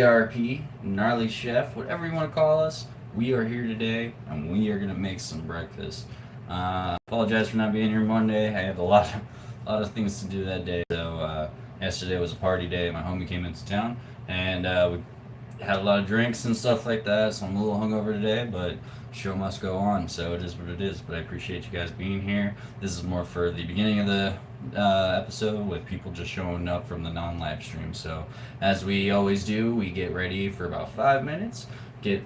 ARP, gnarly chef, whatever you want to call us. We are here today, and we are gonna make some breakfast. Apologize for not being here Monday. I had a lot of things to do that day. So yesterday was a party day. My homie came into town, and we had a lot of drinks and stuff like that. So I'm a little hungover today, but show must go on. So it is what it is. But I appreciate you guys being here. This is more for the beginning of the episode with people just showing up from the non-live stream. So as we always do, we get ready for about 5 minutes, get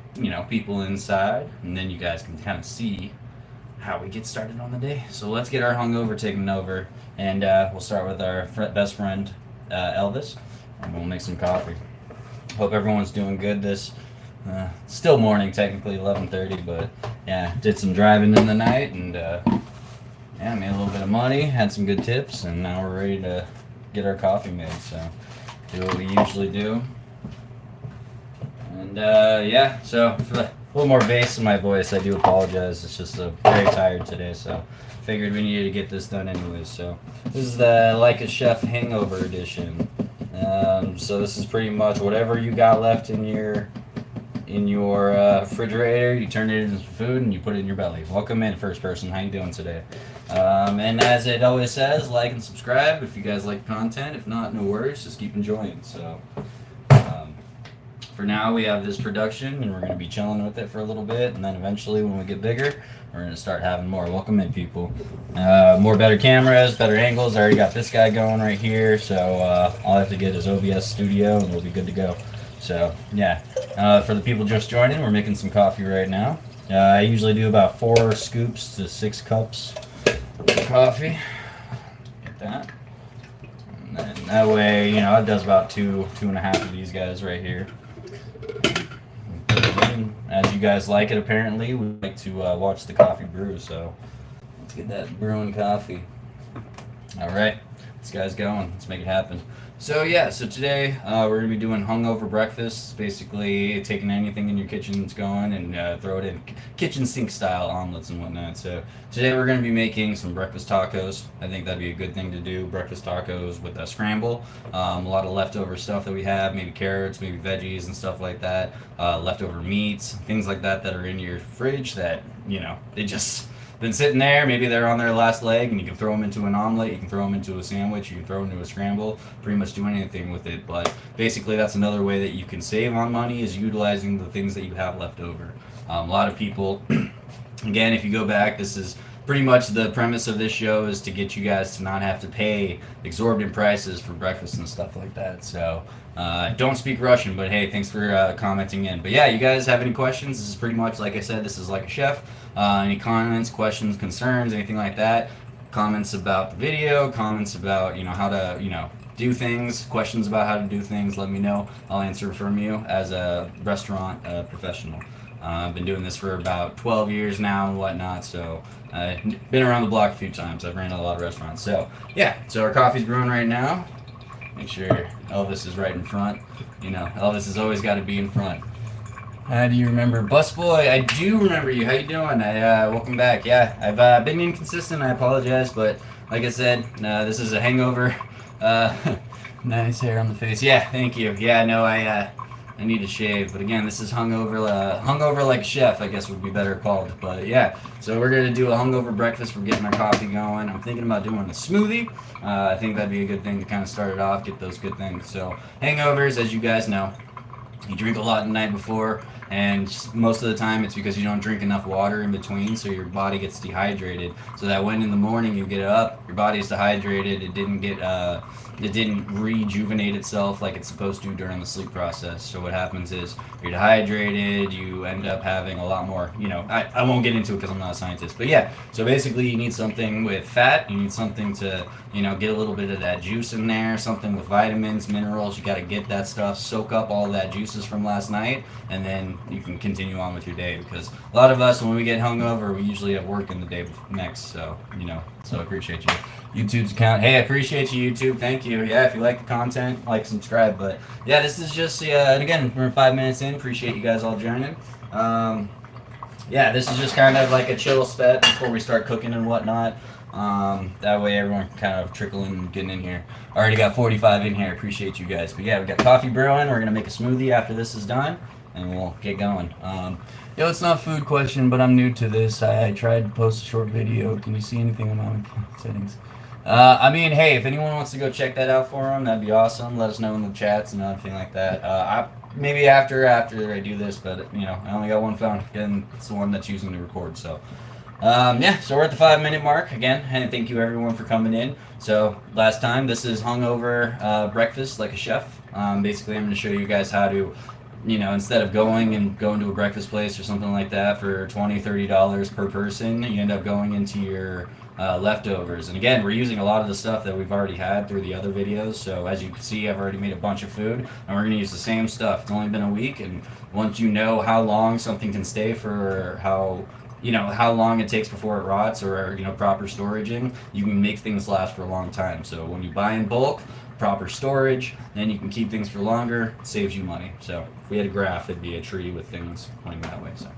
people inside, and then you guys can kind of see how we get started on the day. So let's get our hungover taken over, and we'll start with our best friend Elvis, and we'll make some coffee. Hope everyone's doing good. This still morning, technically 11:30, but yeah, did some driving in the night, and yeah, made a little bit of money, had some good tips, and now we're ready to get our coffee made. So do what we usually do, and yeah. So for a little more bass in my voice, I do apologize. It's just very tired today, so figured we needed to get this done anyways. So this is the Like a Chef Hangover Edition. So this is pretty much whatever you got left in your refrigerator. You turn it into food and you put it in your belly. Welcome in, first person. How you doing today? And as it always says, like and subscribe if you guys like content. If not, no worries. Just keep enjoying. So for now, we have this production, and we're going to be chilling with it for a little bit, and then eventually, when we get bigger, we're going to start having more. Welcome in, people. More better cameras, better angles. I already got this guy going right here, so all I have to get is OBS Studio, and we'll be good to go. So, yeah. For the people just joining, we're making some coffee right now. I usually do about 4 scoops to 6 cups of coffee. Get that. And then that way, it does about 2.5 of these guys right here. As you guys like it, apparently, we like to watch the coffee brew, so let's get that brewing coffee. All right, this guy's going. Let's make it happen. So yeah, so today we're gonna be doing hungover breakfast. Basically, taking anything in your kitchen that's going and throw it in kitchen sink style omelets and whatnot. So today we're gonna be making some breakfast tacos. I think that'd be a good thing to do. Breakfast tacos with a scramble. A lot of leftover stuff that we have, maybe carrots, maybe veggies and stuff like that. Leftover meats, things like that that are in your fridge that they just been sitting there. Maybe they're on their last leg, and you can throw them into an omelet, you can throw them into a sandwich, you can throw them into a scramble, pretty much do anything with it. But basically, that's another way that you can save on money, is utilizing the things that you have left over. A lot of people, again, if you go back, this is pretty much the premise of this show, is to get you guys to not have to pay exorbitant prices for breakfast and stuff like that. So don't speak Russian, but hey, thanks for commenting in. But yeah, you guys have any questions? This is pretty much, like I said, this is Like a Chef. Any comments, questions, concerns, anything like that, comments about the video, comments about how to do things, questions about how to do things, let me know. I'll answer from you as a restaurant professional. I've been doing this for about 12 years now and whatnot, so I've been around the block a few times. I've ran a lot of restaurants. So yeah, so our coffee's brewing right now. Make sure Elvis is right in front. Elvis has always got to be in front. How do you remember Busboy? I do remember you. How you doing? Welcome back. Yeah, I've been inconsistent. I apologize, but like I said, this is a hangover. Nice hair on the face. Yeah, thank you. Yeah, no, I need to shave, but again, this is hungover like a chef, I guess would be better called. But yeah, so we're gonna do a hungover breakfast. We're getting our coffee going. I'm thinking about doing a smoothie. I think that'd be a good thing to kind of start it off, get those good things. So hangovers, as you guys know, you drink a lot the night before, and most of the time it's because you don't drink enough water in between, so your body gets dehydrated. So that when in the morning you get up, your body's dehydrated. It didn't rejuvenate itself like it's supposed to during the sleep process. So what happens is you're dehydrated, you end up having a lot more, I won't get into it because I'm not a scientist, but yeah, so basically you need something with fat, you need something to, get a little bit of that juice in there, something with vitamins, minerals. You got to get that stuff, soak up all that juices from last night, and then you can continue on with your day, because a lot of us, when we get hungover, we usually have work in the day next, so, so I appreciate you. YouTube's account. Hey, I appreciate you, YouTube. Thank you. Yeah, if you like the content, like, subscribe. But yeah, this is just, and again, we're 5 minutes in. Appreciate you guys all joining. Yeah, this is just kind of like a chill set before we start cooking and whatnot. That way everyone can kind of trickle in and get in here. Already got 45 in here. Appreciate you guys. But yeah, we got coffee brewing. We're gonna make a smoothie after this is done, and we'll get going. It's not a food question, but I'm new to this. I tried to post a short video. Can you see anything on my settings? Hey, if anyone wants to go check that out for them, that'd be awesome. Let us know in the chats and everything like that. Maybe after I do this, but I only got one phone, and it's the one that's using to record. So, so we're at the 5-minute mark again, and thank you everyone for coming in. So last time, this is hungover breakfast like a chef. Basically, I'm going to show you guys how to, instead of going to a breakfast place or something like that for $20-$30 per person, you end up going into your leftovers. And again, we're using a lot of the stuff that we've already had through the other videos. So as you can see, I've already made a bunch of food, and we're going to use the same stuff. It's only been a week, and once you know how long something can stay for, how long it takes before it rots, or proper storaging, you can make things last for a long time. So when you buy in bulk, proper storage, then you can keep things for longer. It saves you money. So if we had a graph, it'd be a tree with things pointing that way. So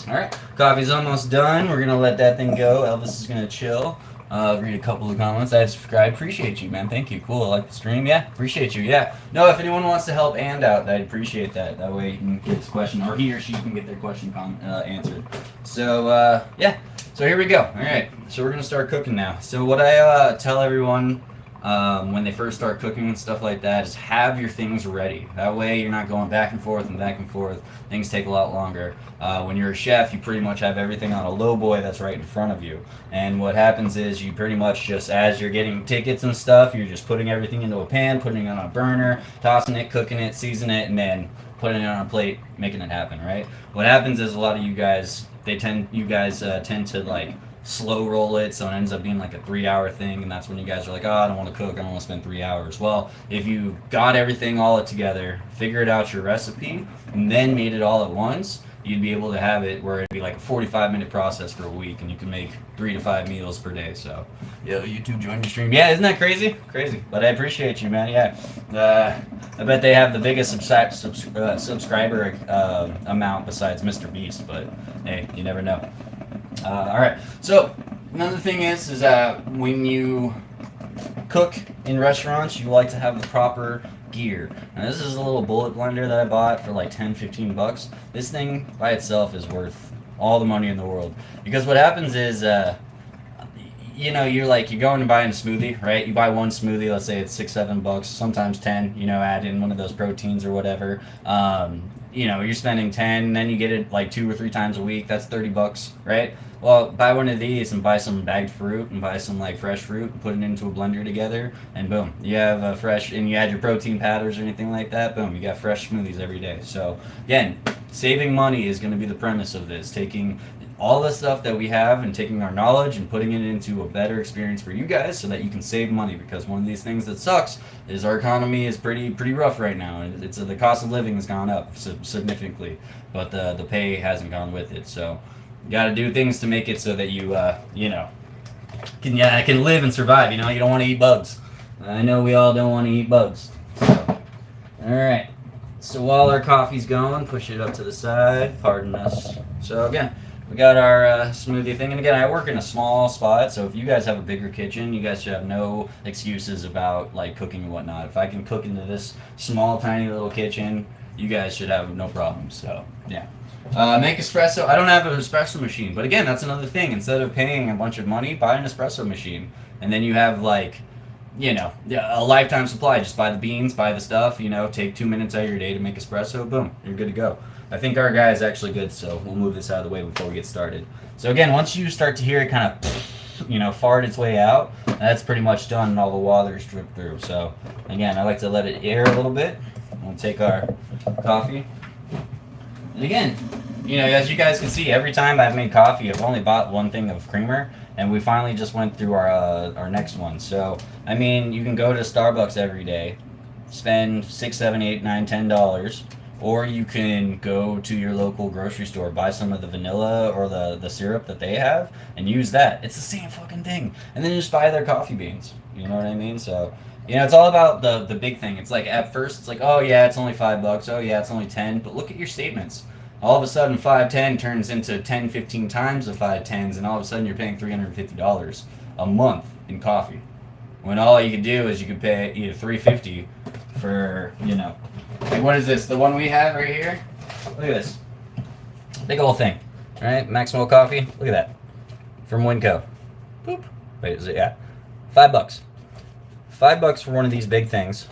all right, coffee's almost done. We're gonna let that thing go. Elvis is gonna chill. Read a couple of comments. I subscribe. Appreciate you, man. Thank you. Cool. I like the stream. Yeah, appreciate you. Yeah. No, if anyone wants to help and out, I'd appreciate that. That way you can get this question, or he or she can get their question answered. So So here we go. All right. So we're gonna start cooking now. So what I tell everyone when they first start cooking and stuff like that is have your things ready. That way you're not going back and forth and back and forth. Things take a lot longer. When you're a chef, you pretty much have everything on a low boy that's right in front of you. And what happens is you pretty much just, as you're getting tickets and stuff, you're just putting everything into a pan, putting it on a burner, tossing it, cooking it, seasoning it, and then putting it on a plate, making it happen, right? What happens is a lot of you guys tend to like slow roll it, so it ends up being like a 3-hour thing, and that's when you guys are like, oh, I don't want to cook, I don't want to spend 3 hours. Well, if you got everything all together, figured out your recipe, and then made it all at once, you'd be able to have it where it'd be like a 45-minute process for a week, and you can make 3 to 5 meals per day. So, YouTube, join your stream. Yeah, isn't that crazy? Crazy. But I appreciate you, man. Yeah. I bet they have the biggest subscriber amount besides Mr. Beast, but hey, you never know. All right. So another thing is when you cook in restaurants, you like to have the proper gear. Now this is a little bullet blender that I bought for like $10-15. This thing by itself is worth all the money in the world, because what happens is you're going to buy a smoothie, right? You buy one smoothie, let's say it's $6-7, sometimes 10, add in one of those proteins or whatever. You're spending 10, then you get it like 2 or 3 times a week. That's $30, right? Well, buy one of these and buy some bagged fruit and buy some like fresh fruit and put it into a blender together, and boom, you have a fresh, and you add your protein powders or anything like that, boom, you got fresh smoothies every day. So again, saving money is going to be the premise of this, taking all the stuff that we have and taking our knowledge and putting it into a better experience for you guys so that you can save money, because one of these things that sucks is our economy is pretty rough right now, and it's the cost of living has gone up significantly, but the pay hasn't gone with it. So you got to do things to make it so that you can live and survive. You don't want to eat bugs. I know we all don't want to eat bugs. So, all right. So while our coffee's going, push it up to the side. Pardon us. So again, we got our smoothie thing, and again, I work in a small spot, so if you guys have a bigger kitchen, you guys should have no excuses about like cooking and whatnot. If I can cook into this small, tiny little kitchen, you guys should have no problem. So yeah, make espresso. I don't have an espresso machine, but again, that's another thing. Instead of paying a bunch of money, buy an espresso machine, and then you have like a lifetime supply. Just buy the beans, buy the stuff. Take 2 minutes out of your day to make espresso. Boom, you're good to go. I think our guy is actually good, so we'll move this out of the way before we get started. So again, once you start to hear it kind of, fart its way out, that's pretty much done and all the water's dripped through. So again, I like to let it air a little bit. We'll take our coffee. And again, as you guys can see, every time I've made coffee, I've only bought one thing of creamer, and we finally just went through our next one. So, you can go to Starbucks every day, spend $6, $7, $8, $9, $10, or you can go to your local grocery store, buy some of the vanilla or the syrup that they have, and use that. It's the same fucking thing. And then just buy their coffee beans. You know what I mean? So, it's all about the big thing. It's like at first, it's like, oh yeah, it's only $5. Oh yeah, it's only 10. But look at your statements. All of a sudden, 5, 10 turns into 10, 15 times the 5, 10s, and all of a sudden you're paying $350. a month in coffee. When all you could do is you could pay either $3.50 for, you know, like what is this? The one we have right here? Look at this. Big old thing. Right? Maximo coffee. Look at that. From Winco. Boop. Wait, is it? Yeah. $5. $5 for one of these big things.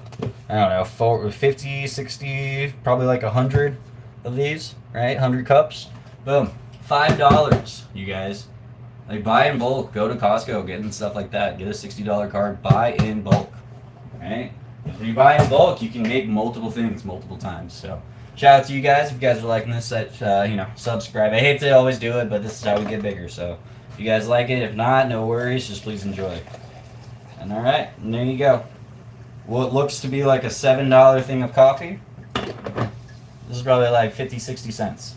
I don't know, 50, 60, probably like 100 of these, right? 100 cups. Boom. $5, you guys. Like, buy in bulk. Go to Costco, get in stuff like that. Get a $60 card. Buy in bulk, right? When you buy in bulk, you can make multiple things multiple times. So, shout out to you guys. If you guys are liking this, you know, subscribe. I hate to always do it, but this is how we get bigger. So, if you guys like it, if not, no worries. Just please enjoy. And all right, and there you go. What looks to be like a $7 thing of coffee, this is probably like 50, 60 cents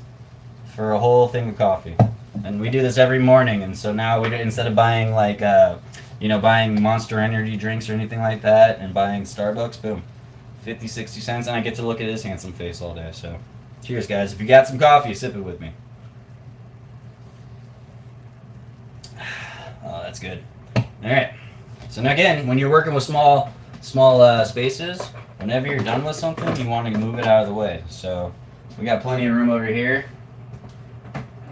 for a whole thing of coffee. And we do this every morning, and so now instead of buying like, you know, buying Monster Energy drinks or anything like that and buying Starbucks, boom, 50, 60 cents, and I get to look at his handsome face all day. So cheers, guys. If you got some coffee, sip it with me. Oh, that's good. All right. So now again, when you're working with small spaces, whenever you're done with something, you want to move it out of the way. So we got plenty of room over here.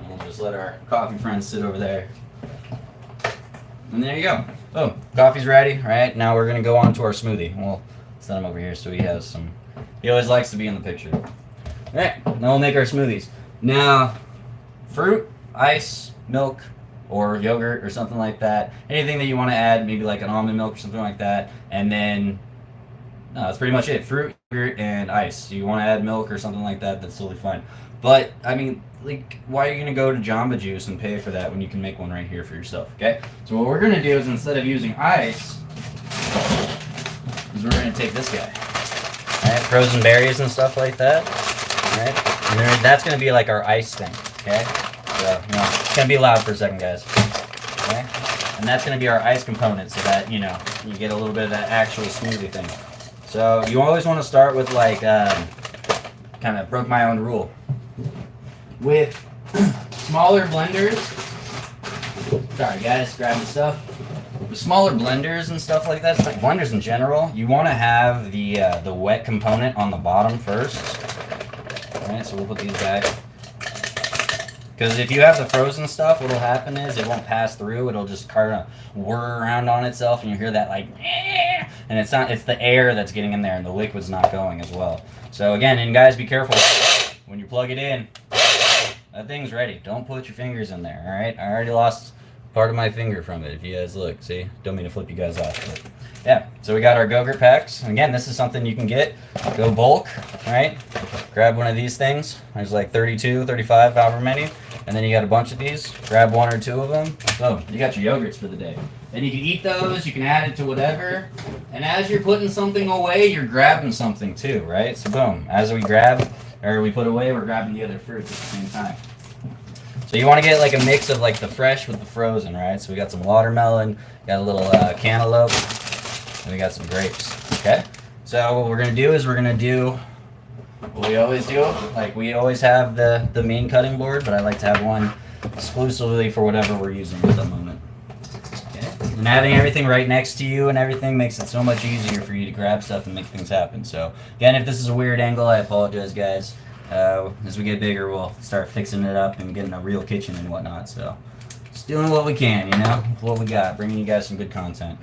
We'll just let our coffee friends sit over there. And there you go. Boom. Coffee's ready, right? Now we're going to go on to our smoothie. We'll set him over here so he has some... He always likes to be in the picture. All right. Now we'll make our smoothies. Now, fruit, ice, milk, or yogurt or something like that. Anything that you want to add, maybe like an almond milk or something like that. And then, no, that's pretty much it. Fruit, yogurt, and ice. You want to add milk or something like that, that's totally fine. But, I mean, like, why are you going to go to Jamba Juice and pay for that when you can make one right here for yourself, okay? So what we're going to do is instead of using ice, is we're going to take this guy. All right, frozen berries and stuff like that. All right, and then that's going to be like our ice thing, okay? So, you know, it's going to be loud for a second, guys. Okay? And that's going to be our ice component so that, you know, you get a little bit of that actual smoothie thing. So you always want to start with, like, kind of broke my own rule. With smaller blenders, sorry guys, grabbing stuff. With smaller blenders and stuff like that, like blenders in general, you want to have the wet component on the bottom first. All right, so we'll put these back. Because if you have the frozen stuff, what'll happen is it won't pass through. It'll just kind of whir around on itself, and you hear that like, and it's the air that's getting in there, and the liquid's not going as well. So again, and guys, be careful when you plug it in. That thing's ready. Don't put your fingers in there. All right, I already lost part of my finger from it. If you guys look, see, don't mean to flip you guys off, but yeah. So we got our Go-Gurt packs. And again, this is something you can get. Go bulk, right? Grab one of these things. There's like 32, 35, however many. And then you got a bunch of these. Grab one or two of them. Boom. You got your yogurts for the day. Then you can eat those. You can add it to whatever. And as you're putting something away, you're grabbing something too, right? So boom. As we grab, or we put away, we're grabbing the other fruits at the same time. So you want to get like a mix of like the fresh with the frozen, right? So we got some watermelon, got a little cantaloupe, and we got some grapes, okay? So what we're going to do is we're going to do what we always do. Like we always have the main cutting board, but I like to have one exclusively for whatever we're using at the moment. Okay? And having everything right next to you and everything makes it so much easier for you to grab stuff and make things happen. So again, if this is a weird angle, I apologize, guys. As we get bigger, we'll start fixing it up and getting a real kitchen and whatnot. So just doing what we can, you know, with what we got, bringing you guys some good content.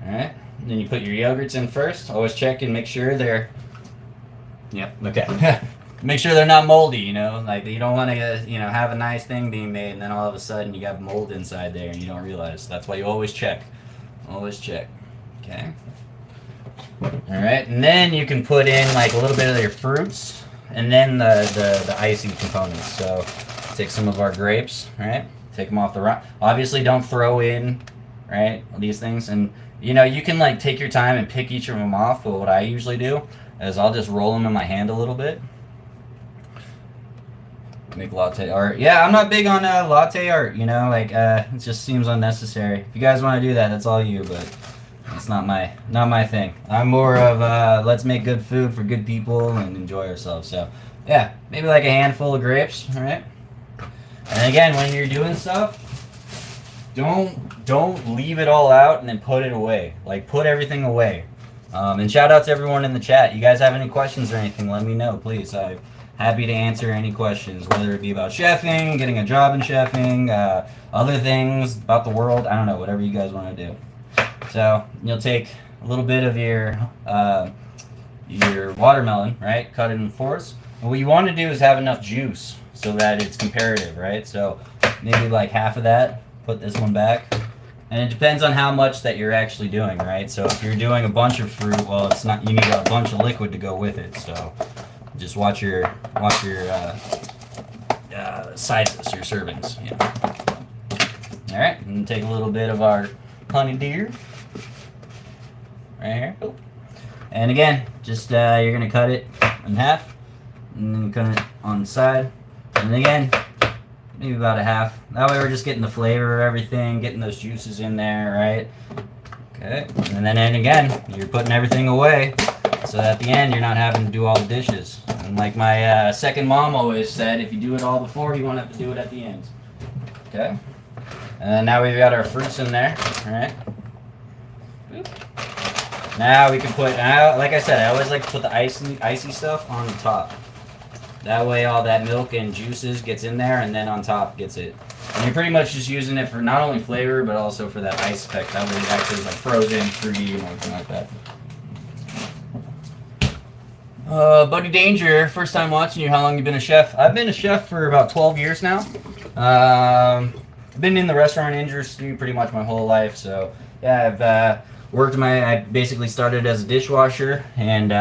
All right. And then you put your yogurts in first. Always check and make sure they're, yep, okay. Make sure they're not moldy, you know, like you don't want to, you know, have a nice thing being made and then all of a sudden you got mold inside there and you don't realize. That's why you always check. Always check. Okay. All right. And then you can put in like a little bit of your fruits. And then the icing components. So take some of our grapes, right? Take them off the rock. Obviously, don't throw in, right, these things. And, you know, you can, like, take your time and pick each of them off. But what I usually do is I'll just roll them in my hand a little bit. Make latte art. Yeah, I'm not big on latte art, you know? Like, it just seems unnecessary. If you guys want to do that, that's all you, but it's not my thing. I'm more of let's make good food for good people and enjoy ourselves. So yeah, maybe like a handful of grapes, all right? And again, when you're doing stuff, don't leave it all out and then put it away. Like, put everything away. And shout out to everyone in the chat. You guys have any questions or anything, let me know, please. I'm happy to answer any questions, whether it be about chefing, getting a job in chefing, other things about the world. I don't know, whatever you guys want to do. So you'll take a little bit of your watermelon, right? Cut it in fours. And what you want to do is have enough juice so that it's comparative, right? So maybe like half of that. Put this one back. And it depends on how much that you're actually doing, right? So if you're doing a bunch of fruit, well, it's not. You need a bunch of liquid to go with it. So just watch your sizes, your servings. Yeah. All right, and take a little bit of our honey deer right here. Oh. And again, just you're gonna cut it in half, and then cut it on the side, and again, maybe about a half. That way we're just getting the flavor of everything, getting those juices in there, right? Okay, and then again, you're putting everything away, so at the end you're not having to do all the dishes. And like my second mom always said, if you do it all before, you won't have to do it at the end. Okay, and now we've got our fruits in there, all right? Now we can put, like I said, I always like to put the icy stuff on the top. That way all that milk and juices gets in there, and then on top gets it. And you're pretty much just using it for not only flavor, but also for that ice effect. That way it actually is like frozen, fruity, and everything like that. Buddy Danger, first time watching you. How long you been a chef? I've been a chef for about 12 years now. I've been in the restaurant industry pretty much my whole life. So yeah, I basically started as a dishwasher, and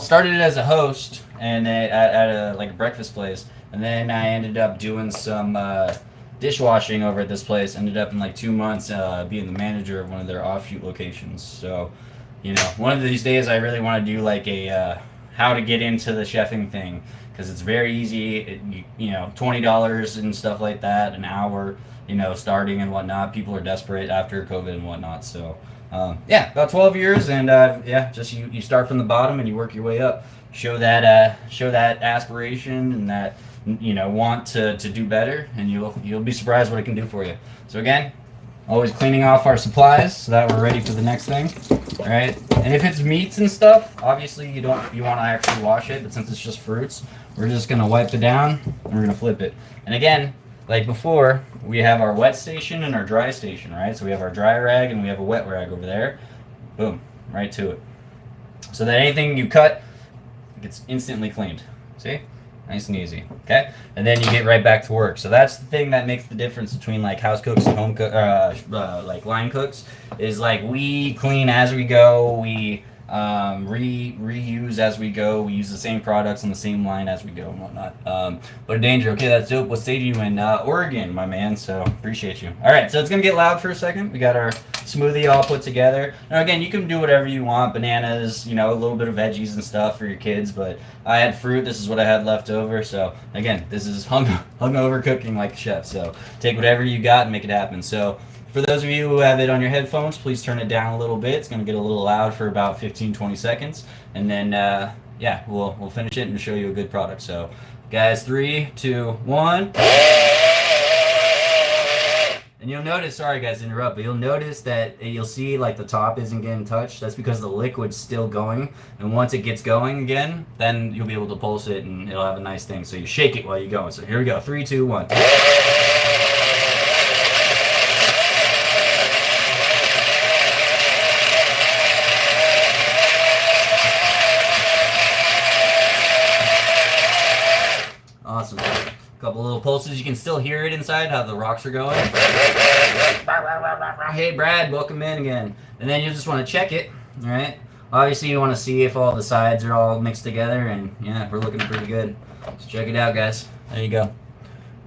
started as a host and at a breakfast place, and then I ended up doing some dishwashing over at this place. Ended up in like 2 months being the manager of one of their offshoot locations. So, one of these days I really want to do like a how to get into the chefing thing, because it's very easy. $20 and stuff like that an hour. Starting and whatnot. People are desperate after COVID and whatnot. So, about 12 years, and just you start from the bottom and you work your way up. Show that aspiration and that want to do better, and you'll be surprised what it can do for you. So again, always cleaning off our supplies so that we're ready for the next thing. All right, and if it's meats and stuff, obviously you want to actually wash it, but since it's just fruits, we're just gonna wipe it down and we're gonna flip it. And again, like before, we have our wet station and our dry station, right? So we have our dry rag and we have a wet rag over there. Boom, right to it. So that anything you cut gets instantly cleaned. See? Nice and easy. Okay? And then you get right back to work. So that's the thing that makes the difference between like house cooks and home cook, like line cooks, is like we clean as we go. We reuse as we go. We use the same products on the same line as we go and whatnot. But Danger, okay, that's dope. What state are you in? Oregon, my man. So appreciate you. All right, so it's gonna get loud for a second. We got our smoothie all put together. Now again, you can do whatever you want. Bananas, a little bit of veggies and stuff for your kids. But I had fruit. This is what I had left over. So again, this is hungover cooking like a chef. So take whatever you got and make it happen. So for those of you who have it on your headphones, please turn it down a little bit. It's going to get a little loud for about 15-20 seconds. And then, we'll finish it and show you a good product. So, guys, 3, 2, 1. And you'll notice, sorry guys to interrupt, but you'll notice that you'll see like the top isn't getting touched. That's because the liquid's still going. And once it gets going again, then you'll be able to pulse it and it'll have a nice thing. So you shake it while you're going. So here we go. 3, 2, 1. Awesome. A couple little pulses. You can still hear it inside, how the rocks are going. Hey, Brad, welcome in again. And then you just want to check it, all right? Obviously, you want to see if all the sides are all mixed together, and yeah, we're looking pretty good. So check it out, guys. There you go.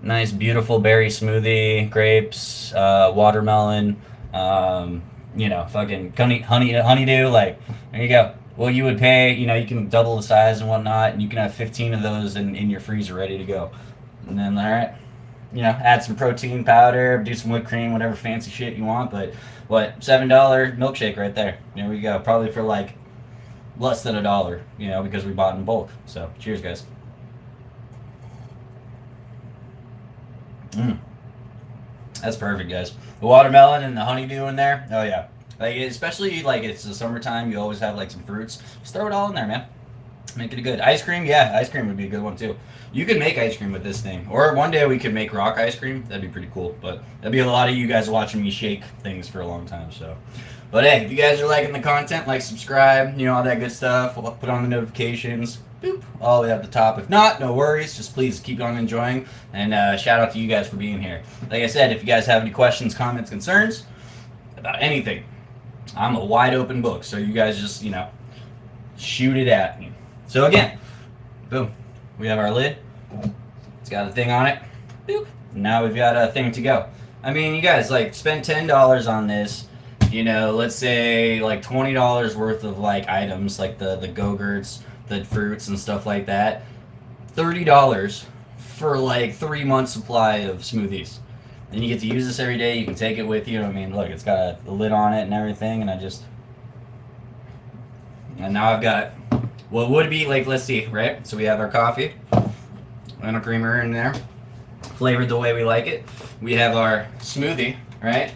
Nice, beautiful berry smoothie, grapes, watermelon, fucking honeydew. Like, there you go. Well, you would pay, you can double the size and whatnot, and you can have 15 of those in your freezer ready to go. And then, all right, add some protein powder, do some whipped cream, whatever fancy shit you want. But what, $7 milkshake right there. There we go. Probably for like less than $1, because we bought in bulk. So cheers, guys. That's perfect, guys. The watermelon and the honeydew in there. Oh yeah. Like especially like it's the summertime, you always have like some fruits. Just throw it all in there, man. Make it good. Ice cream, yeah, ice cream would be a good one too. You could make ice cream with this thing, or one day we could make rock ice cream. That'd be pretty cool. But that'd be a lot of you guys watching me shake things for a long time. So, but hey, if you guys are liking the content, like, subscribe, you know, all that good stuff. We'll put on the notifications, boop, all the way at the top. If not, no worries. Just please keep on enjoying. And shout out to you guys for being here. Like I said, if you guys have any questions, comments, concerns about anything, I'm a wide open book. So you guys just, you know, shoot it at me. So again, boom, we have our lid. It's got a thing on it. Boop. Now we've got a thing to go. I mean, you guys, like, spend $10 on this. You know, let's say like $20 worth of like items, like the Go-Gurts, the fruits and stuff like that. $30 for like 3 months supply of smoothies. And you get to use this every day. You can take it with you. I mean, look, it's got a lid on it and everything. And now I've got what would be like, let's see, right? So we have our coffee and a creamer in there, flavored the way we like it. We have our smoothie, right?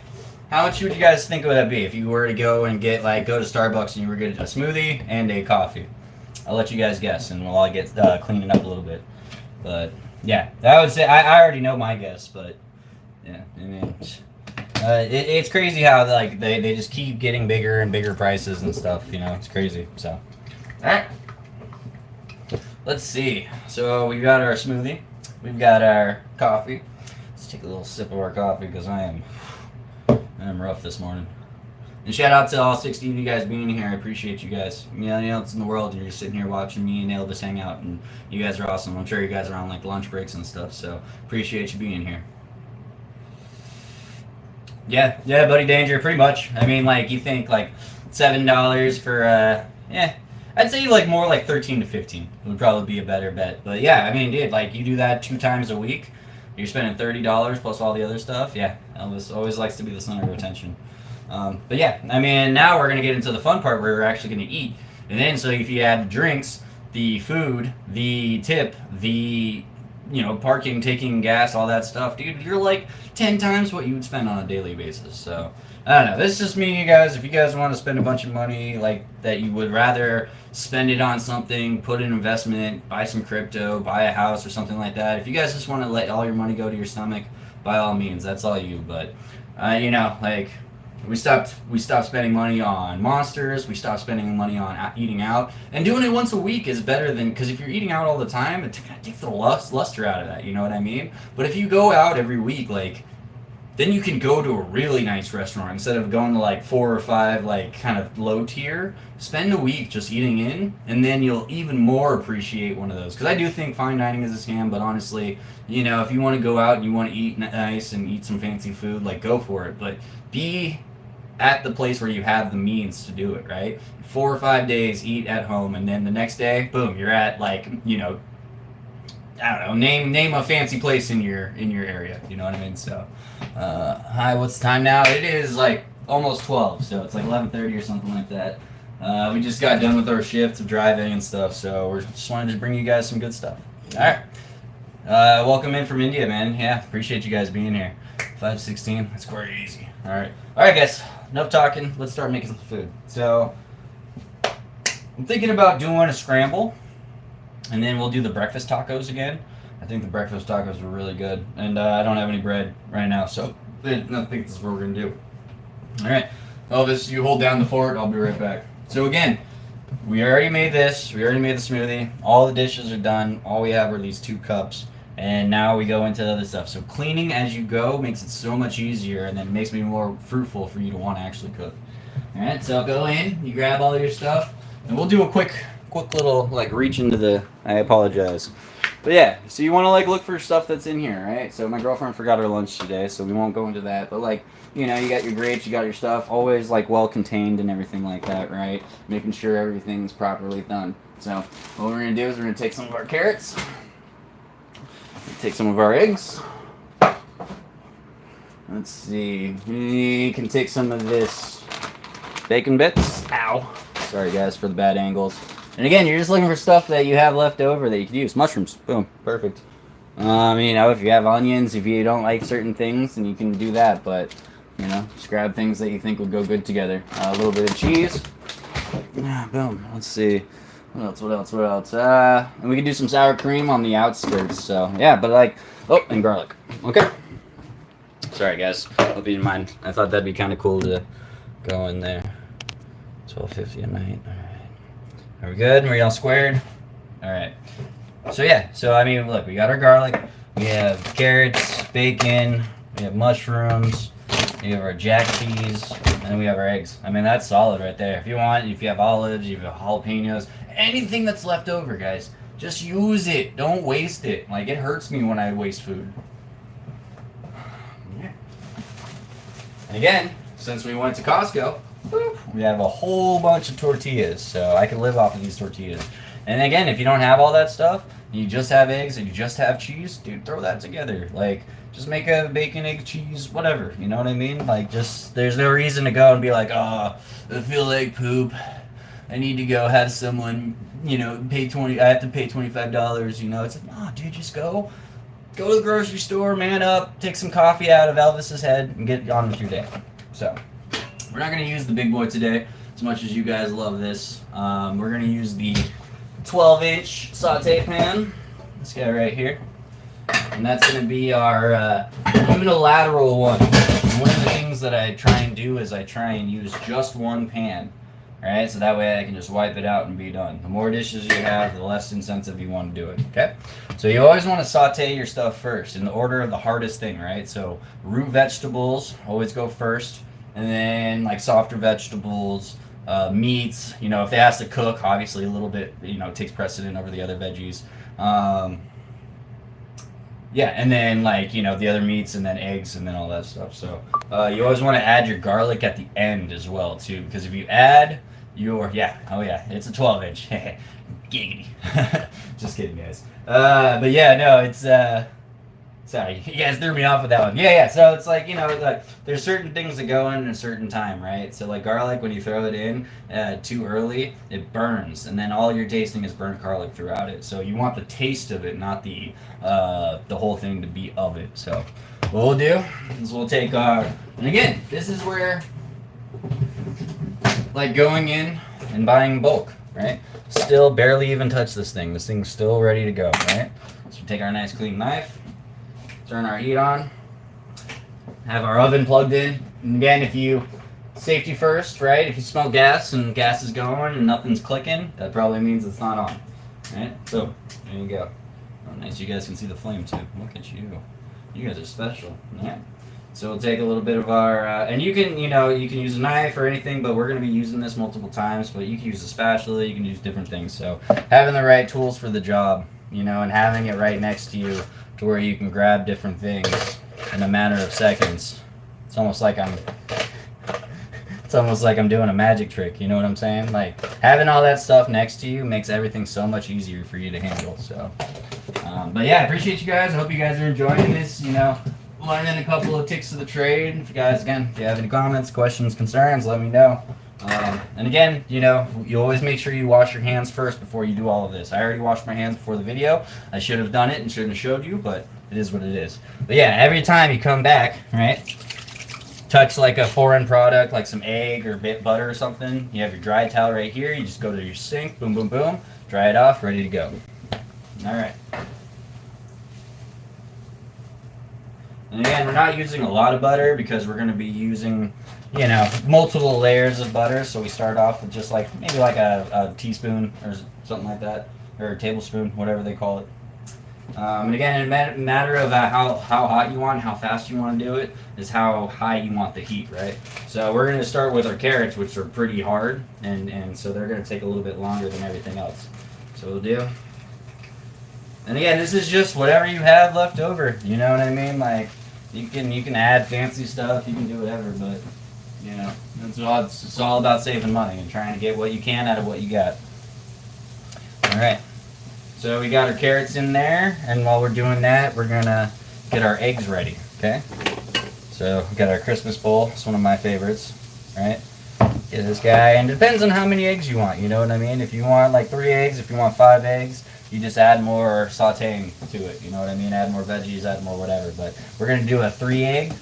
How much would you guys think would that be if you were to go and get like go to Starbucks and you were to get a smoothie and a coffee? I'll let you guys guess, and while I get cleaning up a little bit. But yeah, I would say I already know my guess, but yeah, I mean. It's crazy how like they just keep getting bigger and bigger prices and stuff. You know, it's crazy. So, all right. Let's see. So we got our smoothie. We've got our coffee. Let's take a little sip of our coffee because I am rough this morning. And shout out to all 60 of you guys being here. I appreciate you guys. You know, it's in the world. You're just sitting here watching me and Elvis hang out, and you guys are awesome. I'm sure you guys are on like lunch breaks and stuff. So appreciate you being here. Yeah, Buddy Danger, pretty much. I mean, like, you think, like, $7 for, I'd say, like, more like 13 to 15 would probably be a better bet. But, yeah, I mean, dude, like, you do that 2 times a week, you're spending $30 plus all the other stuff. Yeah, Elvis always likes to be the center of attention. But, yeah, I mean, now we're going to get into the fun part where we're actually going to eat. And then, so if you add the drinks, the food, the tip, the... you know, parking, taking gas, all that stuff, dude, you're like 10 times what you would spend on a daily basis. So, I don't know. This is just me, you guys. If you guys want to spend a bunch of money, like, that you would rather spend it on something, put an investment, buy some crypto, buy a house or something like that. If you guys just want to let all your money go to your stomach, by all means, that's all you. But, you know, like... We stopped spending money on monsters. We stopped spending money on eating out. And doing it once a week is better than... Because if you're eating out all the time, it takes the luster out of that, you know what I mean? But if you go out every week, like... Then you can go to a really nice restaurant. Instead of going to like 4 or 5, like, kind of low tier. Spend a week just eating in. And then you'll even more appreciate one of those. Because I do think fine dining is a scam. But honestly, you know, if you want to go out and you want to eat nice and eat some fancy food, like, go for it. But be... at the place where you have the means to do it, right? 4 or 5 days, eat at home, and then the next day, boom, you're at like, you know, I don't know, name a fancy place in your area, you know what I mean? So, hi, what's the time now? It is like almost 12, so it's like 11:30 or something like that. We just got done with our shift of driving and stuff, so we're just wanted to bring you guys some good stuff. All right, welcome in from India, man. Yeah, appreciate you guys being here. 5:16, that's crazy. All right, guys. Enough talking. Let's start making some food. So, I'm thinking about doing a scramble, and then we'll do the breakfast tacos again. I think the breakfast tacos were really good, and I don't have any bread right now, so I think this is what we're gonna do. All right, Elvis, you hold down the fort. I'll be right back. So again, we already made this. We already made the smoothie. All the dishes are done. All we have are these 2 cups. And now we go into the other stuff. So cleaning as you go makes it so much easier, and then it makes me more fruitful for you to want to actually cook. All right, so go in, you grab all your stuff, and we'll do a quick little like reach into the. I apologize, but yeah. So you want to like look for stuff that's in here, right? So my girlfriend forgot her lunch today, so we won't go into that. But like, you know, you got your grapes, you got your stuff, always like well contained and everything like that, right? Making sure everything's properly done. So what we're gonna do is we're gonna take some of our carrots. Take some of our eggs. Let's see. We can take some of this bacon bits. Ow. Sorry, guys, for the bad angles. And again, you're just looking for stuff that you have left over that you could use. Mushrooms. Boom. Perfect. You know, if you have onions, if you don't like certain things, then you can do that. But, you know, just grab things that you think would go good together. A little bit of cheese. Boom. Let's see. What else? And we can do some sour cream on the outskirts. So, yeah, but like, oh, and garlic. Okay. Sorry, guys. Hope you didn't mind. I thought that'd be kind of cool to go in there. 12:50 at night. All right. Are we good? Are we all squared? All right. So yeah. So I mean, look, we got our garlic. We have carrots, bacon. We have mushrooms. We have our jack cheese, and then we have our eggs. I mean, that's solid right there. If you have olives, you have jalapenos, anything that's left over, guys, just use it. Don't waste it. Like, it hurts me when I waste food. Yeah. And again, since we went to Costco, we have a whole bunch of tortillas, so I can live off of these tortillas. And again, if you don't have all that stuff, you just have eggs and you just have cheese, dude, throw that together. Like, just make a bacon, egg, cheese, whatever. You know what I mean? Like, just, there's no reason to go and be like, oh, I feel like poop. I need to go have someone, you know, I have to pay $25, you know. It's like, nah, dude, just go to the grocery store, man up, take some coffee out of Elvis's head, and get on with your day. So, we're not going to use the big boy today, as much as you guys love this. We're going to use the 12-inch saute pan. This guy right here. And that's going to be our unilateral one. And one of the things that I try and do is I try and use just one pan. Alright, so that way I can just wipe it out and be done. The more dishes you have, the less incentive you want to do it. Okay? So you always want to saute your stuff first, in the order of the hardest thing, right? So root vegetables always go first, and then like softer vegetables, meats, you know, if they has to cook, obviously a little bit, you know, takes precedent over the other veggies. Yeah, and then like, you know, the other meats, and then eggs, and then all that stuff. So you always want to add your garlic at the end as well too, because if you add your, it's a 12-inch. Giggity. Just kidding, guys. But yeah, no, it's sorry, you guys threw me off with that one. Yeah, so it's like, you know, like, there's certain things that go in a certain time, right? So like garlic, when you throw it in too early, it burns, and then all you're tasting is burnt garlic throughout it. So you want the taste of it, not the whole thing to be of it. So what we'll do is we'll take our, and again, this is where, like, going in and buying bulk, right? Still barely even touch this thing. This thing's still ready to go, right? So we take our nice clean knife, turn our heat on, have our oven plugged in. And again, if you, safety first, right? If you smell gas and gas is going and nothing's clicking, that probably means it's not on, right? So, there you go. Oh, nice, you guys can see the flame too. Look at you. You guys are special, yeah. So we'll take a little bit of our, and you can, you know, you can use a knife or anything, but we're going to be using this multiple times, but you can use a spatula, you can use different things. So having the right tools for the job, you know, and having it right next to you to where you can grab different things in a matter of seconds. It's almost like I'm doing a magic trick, you know what I'm saying? Like, having all that stuff next to you makes everything so much easier for you to handle. So, but yeah, I appreciate you guys. I hope you guys are enjoying this, you know, learning a couple of tricks of the trade. If you guys, again, if you have any comments, questions, concerns, let me know. And again, you know, you always make sure you wash your hands first before you do all of this. I already washed my hands before the video. I should have done it and shouldn't have showed you, but it is what it is. But yeah, every time you come back, right, touch like a foreign product, like some egg or butter or something, you have your dry towel right here. You just go to your sink, boom, boom, boom, dry it off, ready to go. All right. And again, we're not using a lot of butter because we're going to be using, you know, multiple layers of butter. So we start off with just like, maybe like a teaspoon or something like that, or a tablespoon, whatever they call it. And again, in a matter of how hot you want, how fast you want to do it, is how high you want the heat, right? So we're going to start with our carrots, which are pretty hard, and so they're going to take a little bit longer than everything else. So we'll do. And again, this is just whatever you have left over. You know what I mean? Like, you can add fancy stuff, you can do whatever, but you know, it's all about saving money and trying to get what you can out of what you got. All right. So we got our carrots in there, and while we're doing that, we're gonna get our eggs ready. Okay. So we got our Christmas bowl. It's one of my favorites. All right. Get this guy, and it depends on how many eggs you want. You know what I mean? If you want like 3 eggs, if you want 5 eggs, you just add more sauteing to it. You know what I mean? Add more veggies, add more whatever. But we're gonna do a 3 egg.